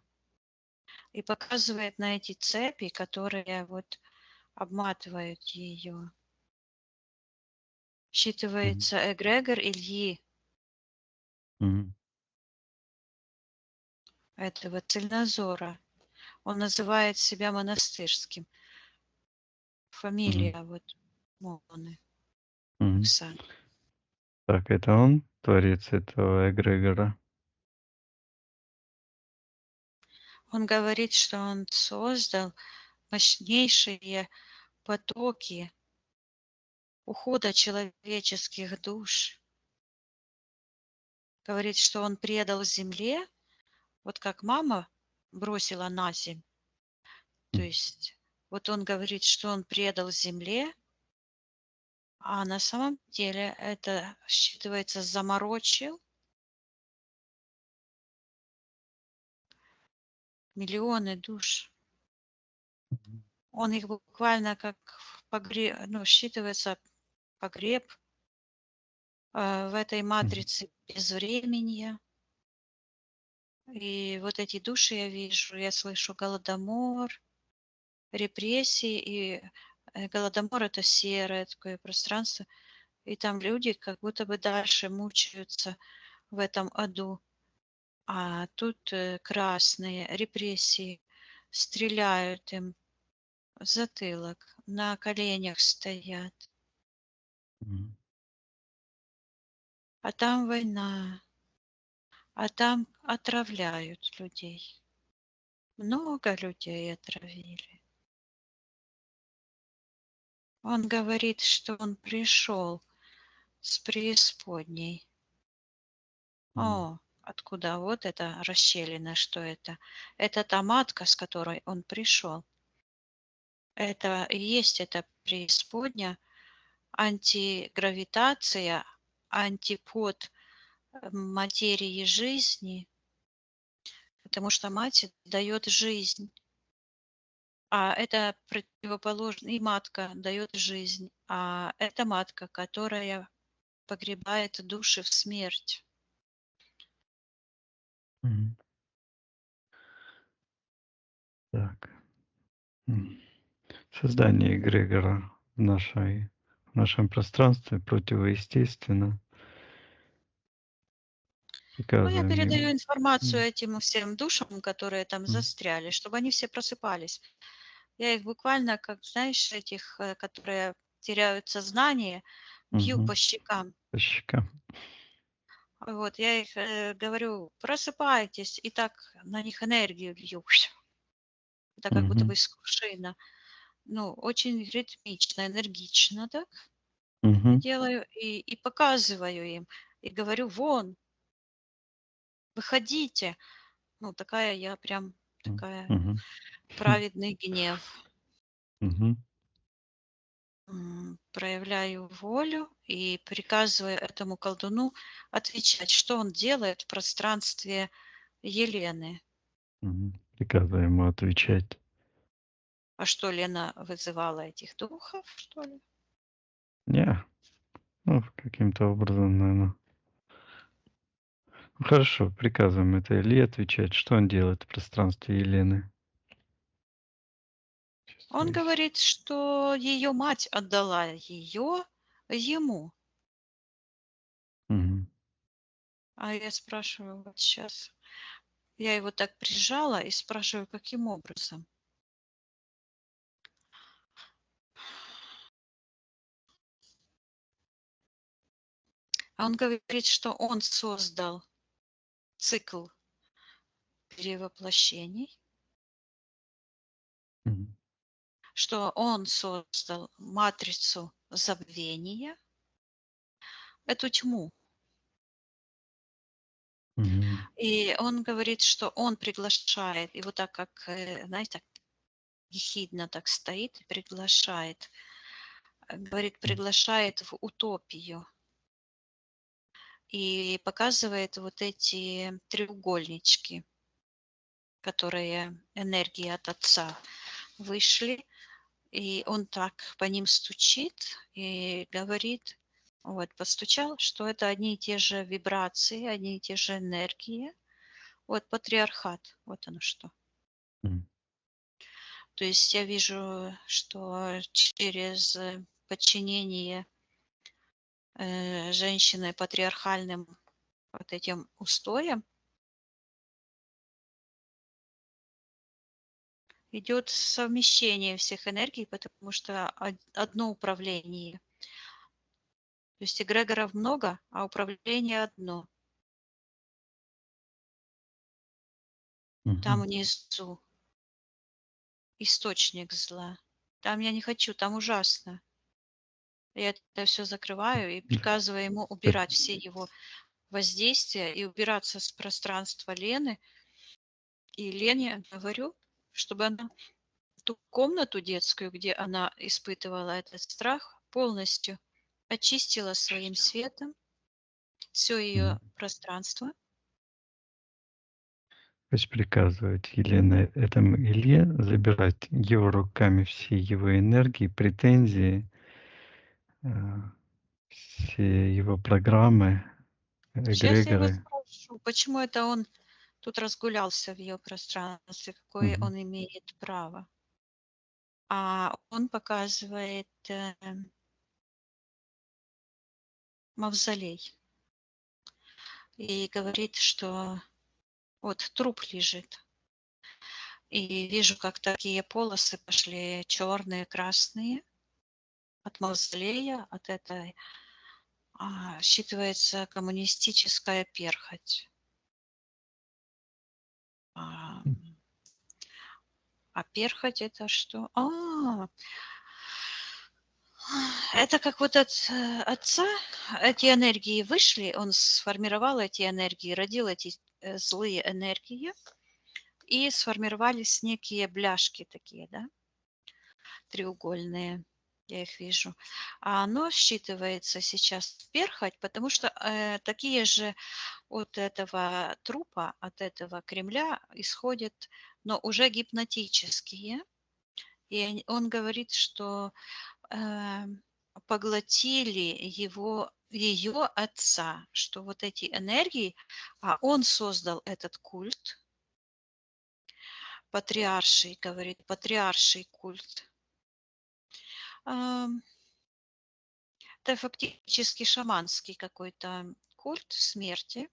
И показывает на эти цепи, которые вот обматывают ее. Мгм. Считывается эгрегор Ильи, Мгм. этого Цельнозора. Он называет себя монастырским. Мгм. Фамилия вот Моны. Мгм. Оксана. Так, это он, творец этого эгрегора? Он говорит, что он создал мощнейшие потоки ухода человеческих душ. Говорит, что он предал земле, вот как мама бросила на земь. То М. есть вот он говорит, что он предал земле, а на самом деле это считывается заморочил миллионы душ. Он их буквально как погреб, ну, считывается погреб в этой Мгм. матрице безвременья. И вот эти души я вижу, я слышу голодомор, репрессии, и голодомор это серое такое пространство, и там люди как будто бы дальше мучаются в этом аду, а тут красные репрессии, стреляют им в затылок, на коленях стоят, Мгм. а там война, а там отравляют людей. Много людей отравили. Он говорит, что он пришел с преисподней. Мгм. О, откуда? Вот это расщелина, что это? Это та матка, с которой он пришел. Это и есть эта преисподня, антигравитация, антипод материи жизни, потому что мать дает жизнь, а это противоположно, и матка дает жизнь, а это матка, которая погребает души в смерть. Мгм. Так. М. Создание эгрегора в нашем пространстве противоестественно. Ну, я Приказываем передаю им. информацию М. этим всем душам, которые там М. застряли, чтобы они все просыпались. Я их буквально, как, знаешь, этих, которые теряют сознание, бью Мгм. по щекам. По щекам. Вот, я их говорю, просыпайтесь, и так на них энергию лью. Это как будто бы Мгм. из кувшина. ну, очень ритмично, энергично, так Мгм. делаю и показываю им, и говорю: "Вон, выходите". Ну, такая я прям, такая Мгм. праведный гнев. Мгм. Проявляю волю и приказываю этому колдуну отвечать, что он делает в пространстве Елены. Мгм. Приказывай ему отвечать. А что, Лена вызывала этих духов, что ли? Не, ну, каким-то образом, наверное. Хорошо, приказываем это Илье отвечать. Что он делает в пространстве Елены? Сейчас Он я говорит, что ее мать отдала ее ему. Мгм. А я спрашиваю вот сейчас. Я его так прижала и спрашиваю, каким образом? А он говорит, что он создал цикл перевоплощений, Мгм. что он создал матрицу забвения, эту тьму. Мгм. И он говорит, что он приглашает, и вот так как, знаете, так ехидно так стоит и приглашает, говорит, приглашает в утопию и показывает вот эти треугольнички, которые энергии от Отца вышли, и он так по ним стучит и говорит, вот, постучал, что это одни и те же вибрации, одни и те же энергии. Вот патриархат, вот оно что. Мгм. То есть я вижу, что через подчинение женщины патриархальным вот этим устоям идет совмещение всех энергий, потому что одно управление. То есть эгрегоров много, а управление одно. Там Мгм. внизу источник зла. Там я не хочу, там ужасно. Я это все закрываю и Да. приказываю ему Так, убирать все его воздействия и убираться с пространства Лены. И Лене говорю, чтобы она ту комнату детскую, где она испытывала этот страх, полностью очистила своим светом все ее Мгм. пространство. Пусть приказывает Елена этому Илье забирать его руками все его энергии, претензии, э, все его программы, Сейчас я его эгрегоры. спрошу, почему это он тут разгулялся в ее пространстве, какое Мгм. он имеет право. А он показывает мавзолей и говорит, что вот труп лежит. И вижу, как такие полосы пошли черные, красные от мавзолея, от этой, считывается коммунистическая перхоть. А, М. а перхоть это что? Это как вот от отца эти энергии вышли, он сформировал эти энергии, родил эти злые энергии, и сформировались некие бляшки такие, да, треугольные. Я их вижу. А оно считывается сейчас в перхоть, потому что такие же от этого трупа, от этого Кремля исходят, но уже гипнотические. И он говорит, что э, поглотили его, ее отца, что вот эти энергии, а он создал этот культ, патриарший, говорит, патриарший культ. Ам, Это фактически шаманский какой-то культ смерти.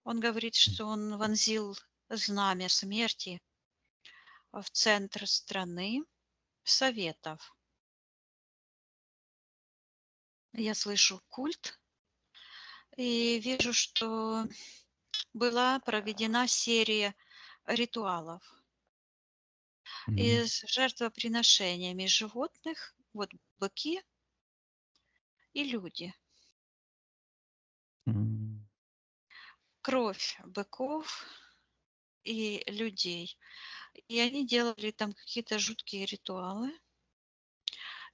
Он говорит, что он вонзил знамя смерти в центр страны Советов. Я слышу культ и вижу, что была проведена серия ритуалов. Мгм. и с жертвоприношениями животных, вот быки и люди. М. Кровь быков и людей. И они делали там какие-то жуткие ритуалы.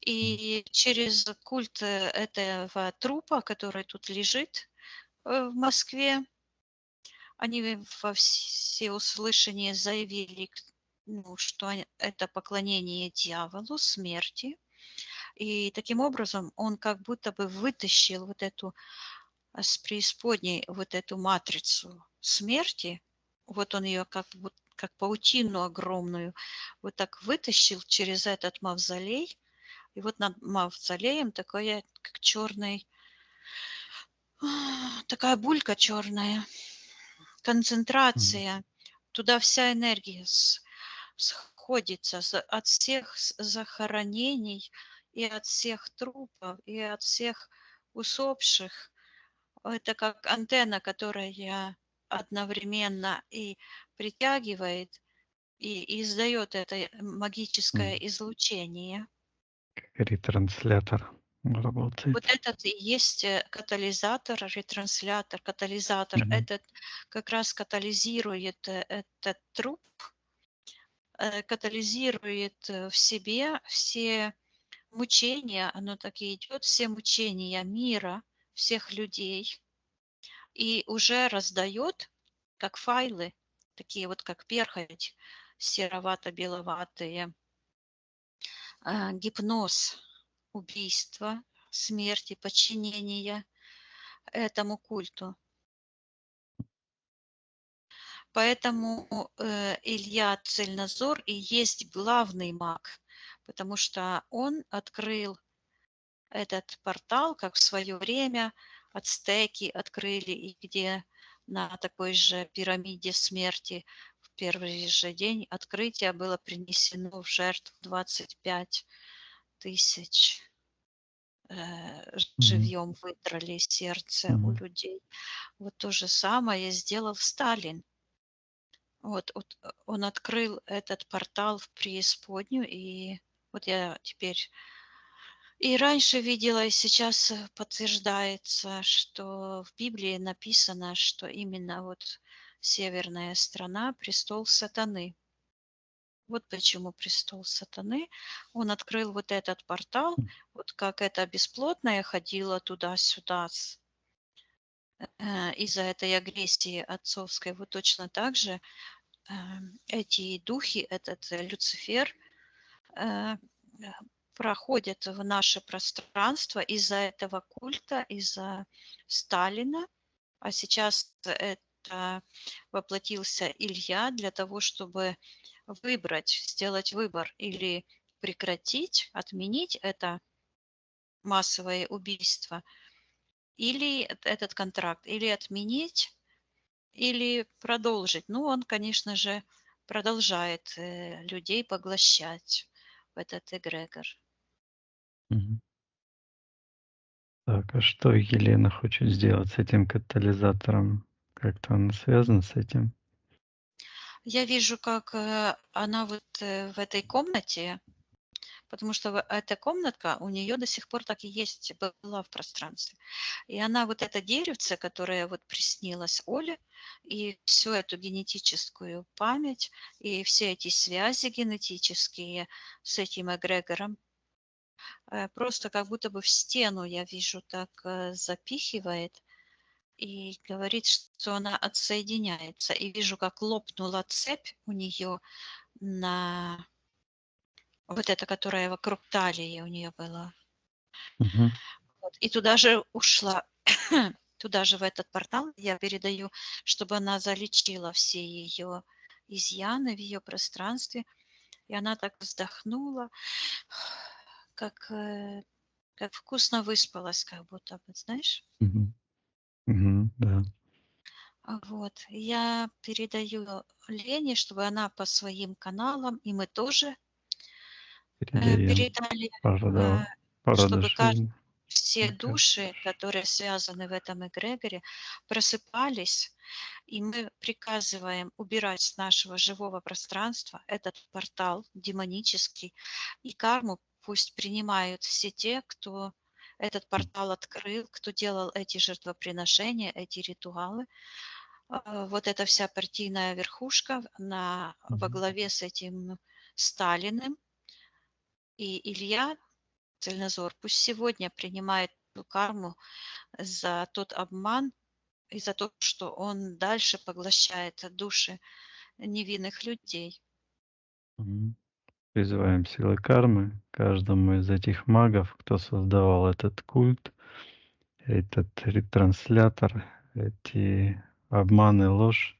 И через культ этого трупа, который тут лежит в Москве, они во всеуслышание заявили, ну, что это поклонение дьяволу, смерти. И таким образом он как будто бы вытащил вот эту с преисподней, вот эту матрицу смерти. Вот он ее как паутину огромную вот так вытащил через этот мавзолей. И вот над мавзолеем такая, как черный, такая булька черная, Мгм. концентрация. Туда вся энергия сходится от всех захоронений и от всех трупов и от всех усопших. Это как антенна, которая одновременно и притягивает, и издает это магическое М. излучение. Как ретранслятор Вот работает. этот и есть катализатор, ретранслятор. Катализатор Мгм. этот как раз катализирует этот труп, катализирует в себе все мучения, оно так и идет, все мучения мира, всех людей, и уже раздает как файлы, такие вот как перхоть, серовато-беловатые, гипноз, убийства, смерти, подчинения этому культу. Поэтому Илья Цельнозор и есть главный маг, потому что он открыл этот портал, как в свое время ацтеки открыли, и где на такой же пирамиде смерти в первый же день открытия было принесено в жертву 25 тысяч. Мгм. Живьем выдрали сердце у Мгм. людей. Вот то же самое сделал Сталин. Вот он открыл этот портал в преисподнюю, и вот я теперь и раньше видела, и сейчас подтверждается, что в Библии написано, что именно вот северная страна – престол сатаны. Вот почему престол сатаны. Он открыл вот этот портал, вот как эта бесплотная ходила туда-сюда из-за этой агрессии отцовской, вот точно так же эти духи, этот Люцифер, э, проходят в наше пространство из-за этого культа, из-за Сталина. А сейчас это воплотился Илья для того, чтобы выбрать, сделать выбор или прекратить, отменить это массовое убийство, или этот контракт, или отменить, или продолжить. Ну, он, конечно же, продолжает людей поглощать в этот эгрегор. Мгм. Так, а что Елена хочет сделать с этим катализатором? Как-то он связан с этим? Я вижу, как она вот в этой комнате, потому что эта комнатка у нее до сих пор так и есть, была в пространстве. И она вот это деревце, которое вот приснилось Оле, и всю эту генетическую память, и все эти связи генетические с этим эгрегором, просто как будто бы в стену, я вижу, так запихивает и говорит, что она отсоединяется. И вижу, как лопнула цепь у нее на вот эта, которая вокруг талии у нее была. Мгм. Вот. И туда же ушла, туда же в этот портал я передаю, чтобы она залечила все ее изъяны в ее пространстве. И она так вздохнула, как вкусно выспалась, как будто бы, знаешь. Мгм. Мгм. Да. Вот. Я передаю Лене, чтобы она по своим каналам, и мы тоже Передаем. передали, Пора, э, да, пора чтобы дошли. все души, которые связаны в этом эгрегоре, просыпались, и мы приказываем убирать с нашего живого пространства этот портал демонический, и карму пусть принимают все те, кто этот портал открыл, кто делал эти жертвоприношения, эти ритуалы. Вот эта вся партийная верхушка во главе с этим Сталиным и Илья Цельнозор пусть сегодня принимает ту карму за тот обман и за то, что он дальше поглощает души невинных людей. Призываем силы кармы каждому из этих магов, кто создавал этот культ, этот ретранслятор, эти обманы, ложь,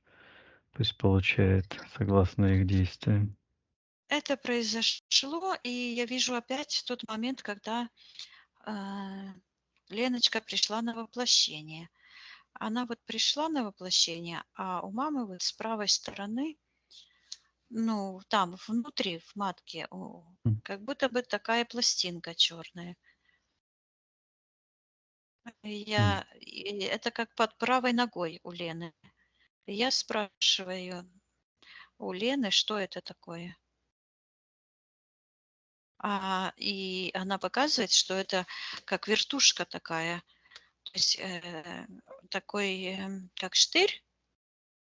пусть получает согласно их действиям. Это произошло, и я вижу опять тот момент, когда Леночка пришла на воплощение. Она вот пришла на воплощение, а у мамы вот с правой стороны, ну, там внутри, в матке, как будто бы такая пластинка черная. И это как под правой ногой у Лены. И я спрашиваю у Лены, что это такое. И она показывает, что это как вертушка такая, то есть такой, как штырь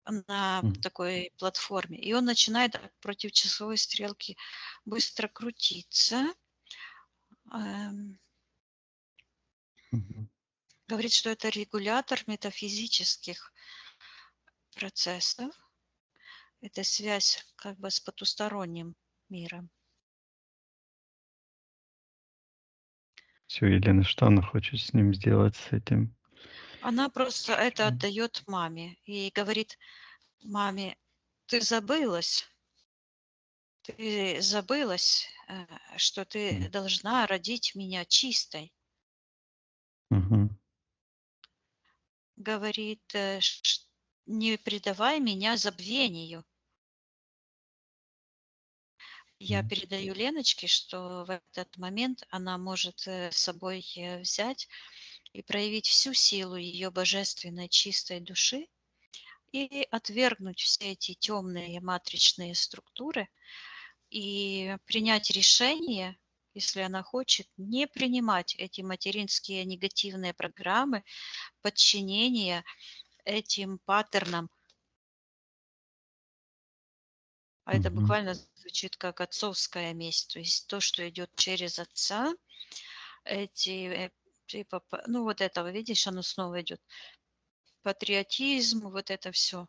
на такой платформе, и он начинает против часовой стрелки быстро крутиться. Говорит, что это регулятор метафизических процессов. Это связь как бы с потусторонним миром. Все, Елена, что она хочет с ним сделать, с этим? Она просто это отдает маме и говорит маме: ты забылась, что ты должна родить меня чистой. Говорит, не предавай меня забвению. Я передаю Леночке, что в этот момент она может с собой взять и проявить всю силу ее божественной чистой души и отвергнуть все эти темные матричные структуры и принять решение, если она хочет, не принимать эти материнские негативные программы подчинения этим паттернам. А это буквально звучит как отцовская месть. То есть то, что идет через отца, эти, ну вот это, видишь, оно снова идет. Патриотизм, вот это все.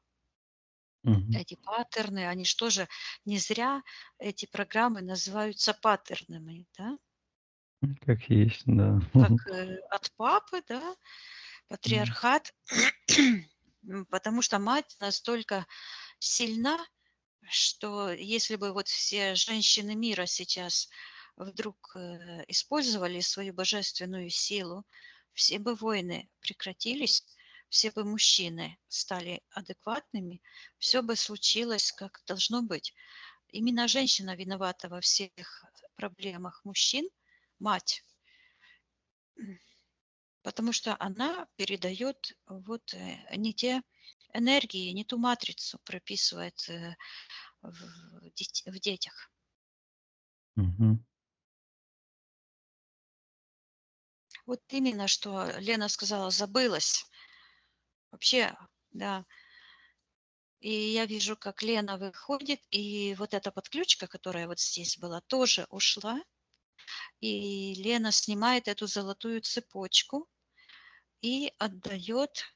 Эти паттерны, они что же, не зря эти программы называются паттернами, да? Как есть, да. Как от папы, да, патриархат, потому что мать настолько сильна, что если бы вот все женщины мира сейчас вдруг использовали свою божественную силу, все бы войны прекратились, все бы мужчины стали адекватными, все бы случилось, как должно быть. Именно женщина виновата во всех проблемах мужчин, мать, потому что она передает вот не те энергии, не ту матрицу прописывает в детях. Вот именно, что Лена сказала, забылась. Вообще, да. И я вижу, как Лена выходит, и вот эта подключка, которая вот здесь была, тоже ушла. И Лена снимает эту золотую цепочку и отдает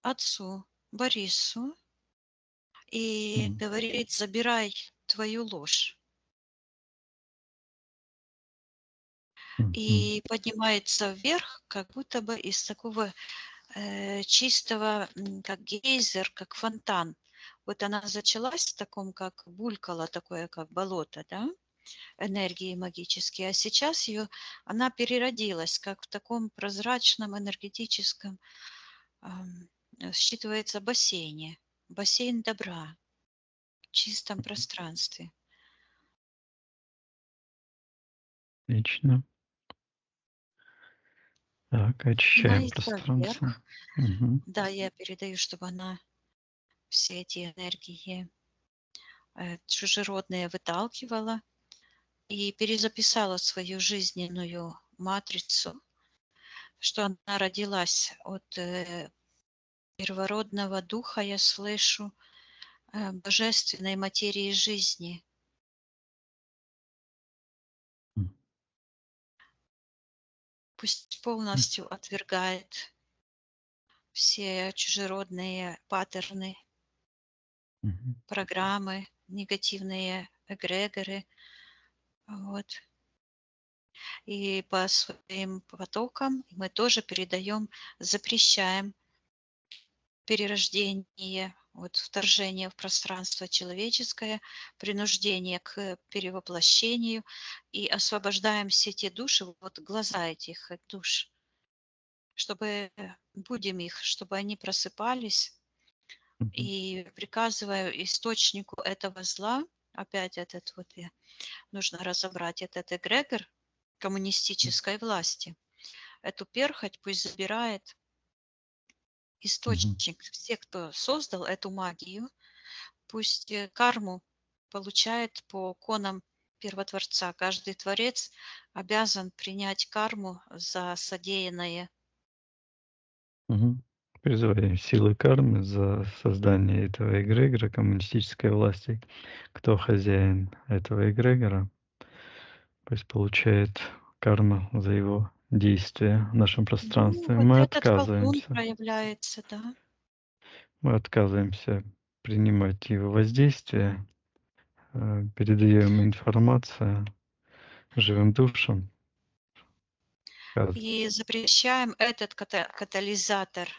отцу Борису и говорит: забирай твою ложь. И поднимается вверх, как будто бы из такого чистого, как гейзер, как фонтан. Вот она зачалась в таком, как булькало, такое, как болото, да, энергии магические, а сейчас она переродилась, как в таком прозрачном энергетическом, считывается, бассейне, бассейн добра, в чистом пространстве. Отлично. Так, очищаем Поднимается пространство. вверх. Угу. Да, я передаю, чтобы она все эти энергии чужеродные выталкивала и перезаписала свою жизненную матрицу, что она родилась от первородного духа, я слышу, божественной материи жизни. Пусть полностью отвергает все чужеродные паттерны, программы, негативные эгрегоры. Вот. И по своим потокам мы тоже передаем, запрещаем перерождение, вот вторжение в пространство человеческое, принуждение к перевоплощению, и освобождаем все те души, вот глаза этих душ, чтобы будем их, чтобы они просыпались, и приказываю источнику этого зла, опять этот вот нужно разобрать этот эгрегор коммунистической власти, эту перхоть пусть забирает источник, все, кто создал эту магию, пусть карму получает по конам Первотворца. Каждый творец обязан принять карму за содеянное. Призываем силы кармы за создание этого эгрегора коммунистической власти. Кто хозяин этого эгрегора, пусть получает карму за его действия в нашем пространстве. Ну, вот Мы этот колдун отказываемся. проявляется, да. Мы отказываемся принимать его воздействие, передаем информацию живым душам. И запрещаем этот катализатор.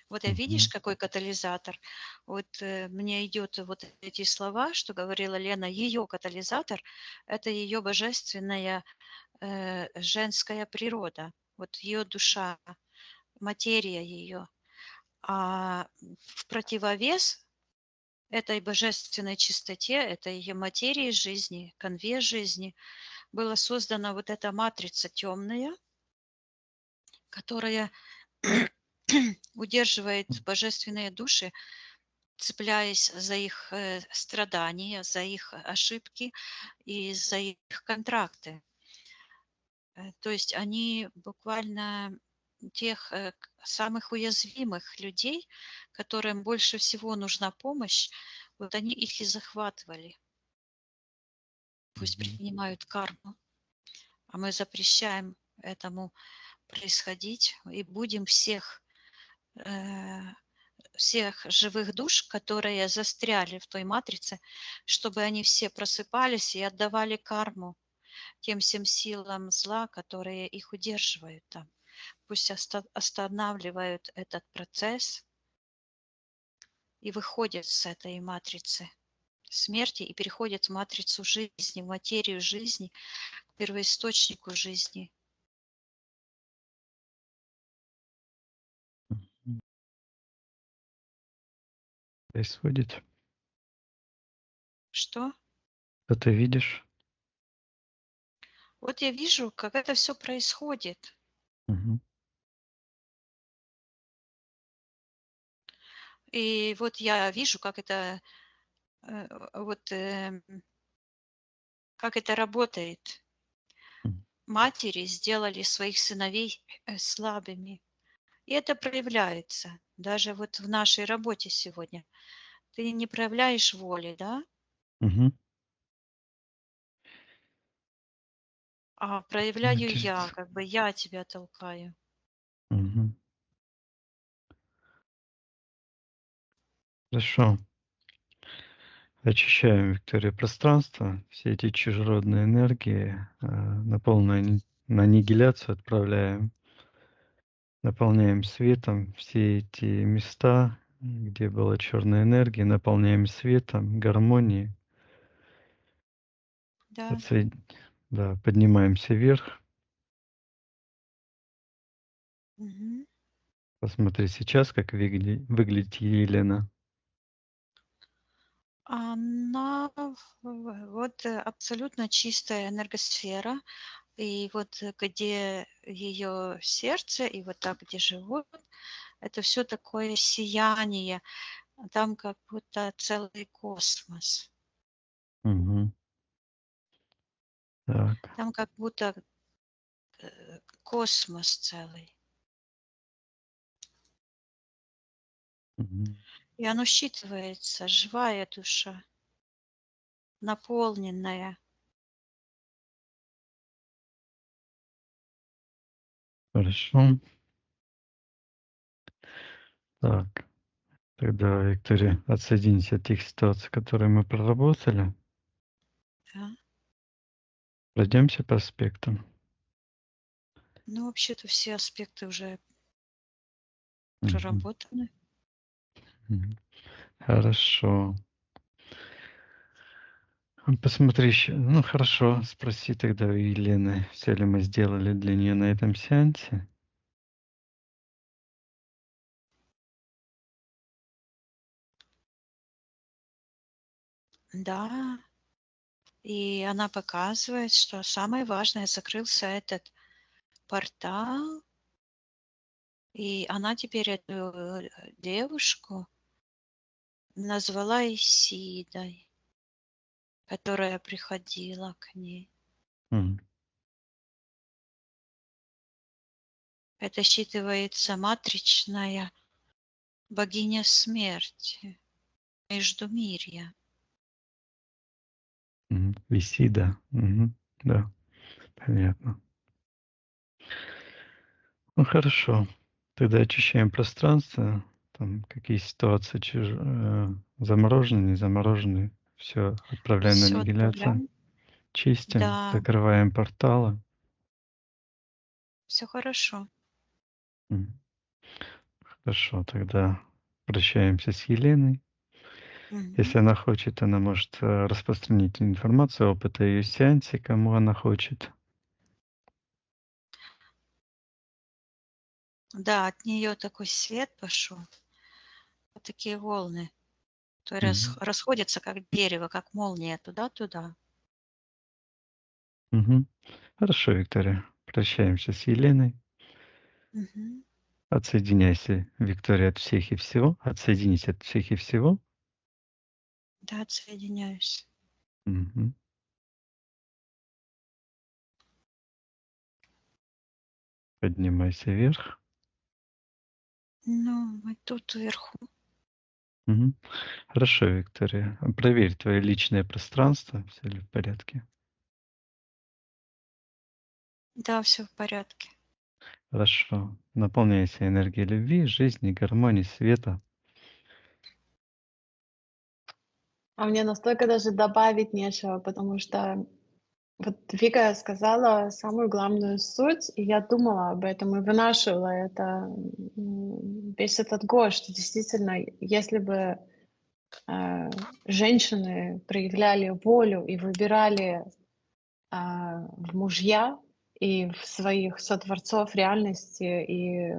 Вот видишь, какой катализатор? Вот мне идет вот эти слова, что говорила Лена, ее катализатор – это ее божественная женская природа, вот ее душа, материя ее. А в противовес этой божественной чистоте, этой ее материи жизни, конве жизни, была создана вот эта матрица темная, которая удерживает божественные души, цепляясь за их страдания, за их ошибки и за их контракты. То есть они буквально тех самых уязвимых людей, которым больше всего нужна помощь, вот они их и захватывали. Пусть принимают карму, а мы запрещаем этому происходить и будем всех живых душ, которые застряли в той матрице, чтобы они все просыпались и отдавали карму тем всем силам зла, которые их удерживают там. Пусть останавливают этот процесс и выходят с этой матрицы смерти и переходят в матрицу жизни, в материю жизни, к первоисточнику жизни. Происходит. Что? Что ты видишь? Вот я вижу, как это все происходит. И вот я вижу, как это как это работает. Матери сделали своих сыновей слабыми. И это проявляется даже вот в нашей работе сегодня. Ты не проявляешь воли, да? А проявляю я, как бы я тебя толкаю. Хорошо. Очищаем, Виктория, пространство, все эти чужеродные энергии на полную аннигиляцию отправляем, наполняем светом все эти места, где была черная энергия, наполняем светом, гармонией. Да. Да, поднимаемся вверх. Посмотри сейчас, как выглядит Елена. Она вот абсолютно чистая энергосфера, И вот где ее сердце, и вот так, где живот, это все такое сияние. Там как будто целый космос. Мгм. Так. Там как будто космос целый. Мгм. И оно считывается, живая душа, наполненная. Хорошо. Так. Тогда, Виктория, отсоединись от тех ситуаций, которые мы проработали. Да? Пройдемся по аспектам. Ну, вообще-то все аспекты уже Мгм. проработаны. Мгм. Хорошо. Посмотри еще. Ну, хорошо. Спроси тогда у Елены, все ли мы сделали для нее на этом сеансе. Да. И она показывает, что самое важное, закрылся этот портал, и она теперь эту девушку назвала Исидой, которая приходила к ней. Мгм. Это считывается матричная богиня смерти, Междумирья. Мгм. Висида. Мгм. Да, понятно. Ну, хорошо. Тогда очищаем пространство. Там какие ситуации заморожены, не заморожены. Все отправляем на Все аннигиляцию. отправляем. Чистим, Да, закрываем порталы. все хорошо. Мгм. Хорошо, тогда прощаемся с Еленой. Мгм. Если она хочет, она может распространить информацию, опыт о ее сеансе, кому она хочет. Да, от нее такой свет пошел, вот такие волны. То Мгм. расходятся, как дерево, как молния, туда-туда. Мгм. Хорошо, Виктория. Прощаемся с Еленой. Мгм. Отсоединяйся, Виктория, от всех и всего. Отсоединись от всех и всего. Да, отсоединяюсь. Мгм. Поднимайся вверх. Ну, мы тут вверху. Мгм. Хорошо, Виктория. Проверь твое личное пространство, все ли в порядке. Да, все в порядке. Хорошо. Наполняйся энергией любви, жизни, гармонии, света. А мне настолько даже добавить нечего, потому что вот Вика сказала самую главную суть, и я думала об этом и вынашивала это весь этот год, что действительно, если бы женщины проявляли волю и выбирали в мужья и в своих сотворцов реальности и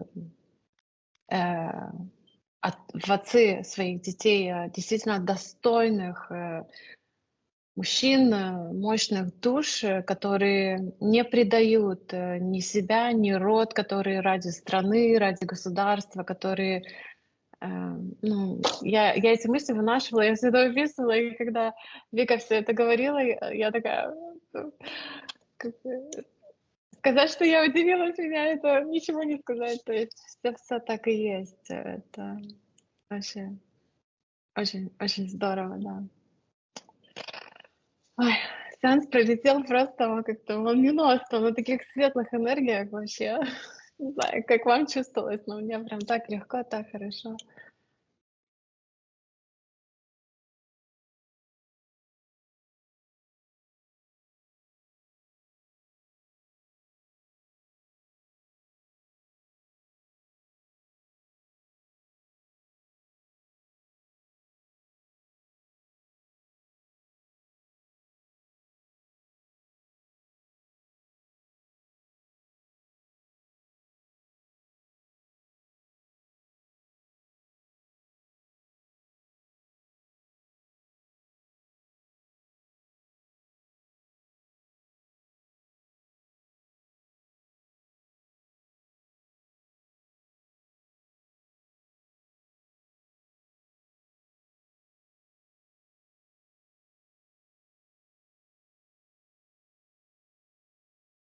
в отцы своих детей, действительно достойных мужчин, мощных душ, которые не предают ни себя, ни род, которые ради страны, ради государства, которые... ну, я эти мысли вынашивала, я все это выписывала, и когда Вика все это говорила, я такая... как бы, сказать, что я удивилась, меня это ничего не сказать. То есть все так и есть. Это вообще очень, очень здорово, да. Ой, сеанс пролетел просто вот как-то молниеносно, на таких светлых энергиях вообще. Не знаю, как вам чувствовалось, но мне прям так легко, так хорошо.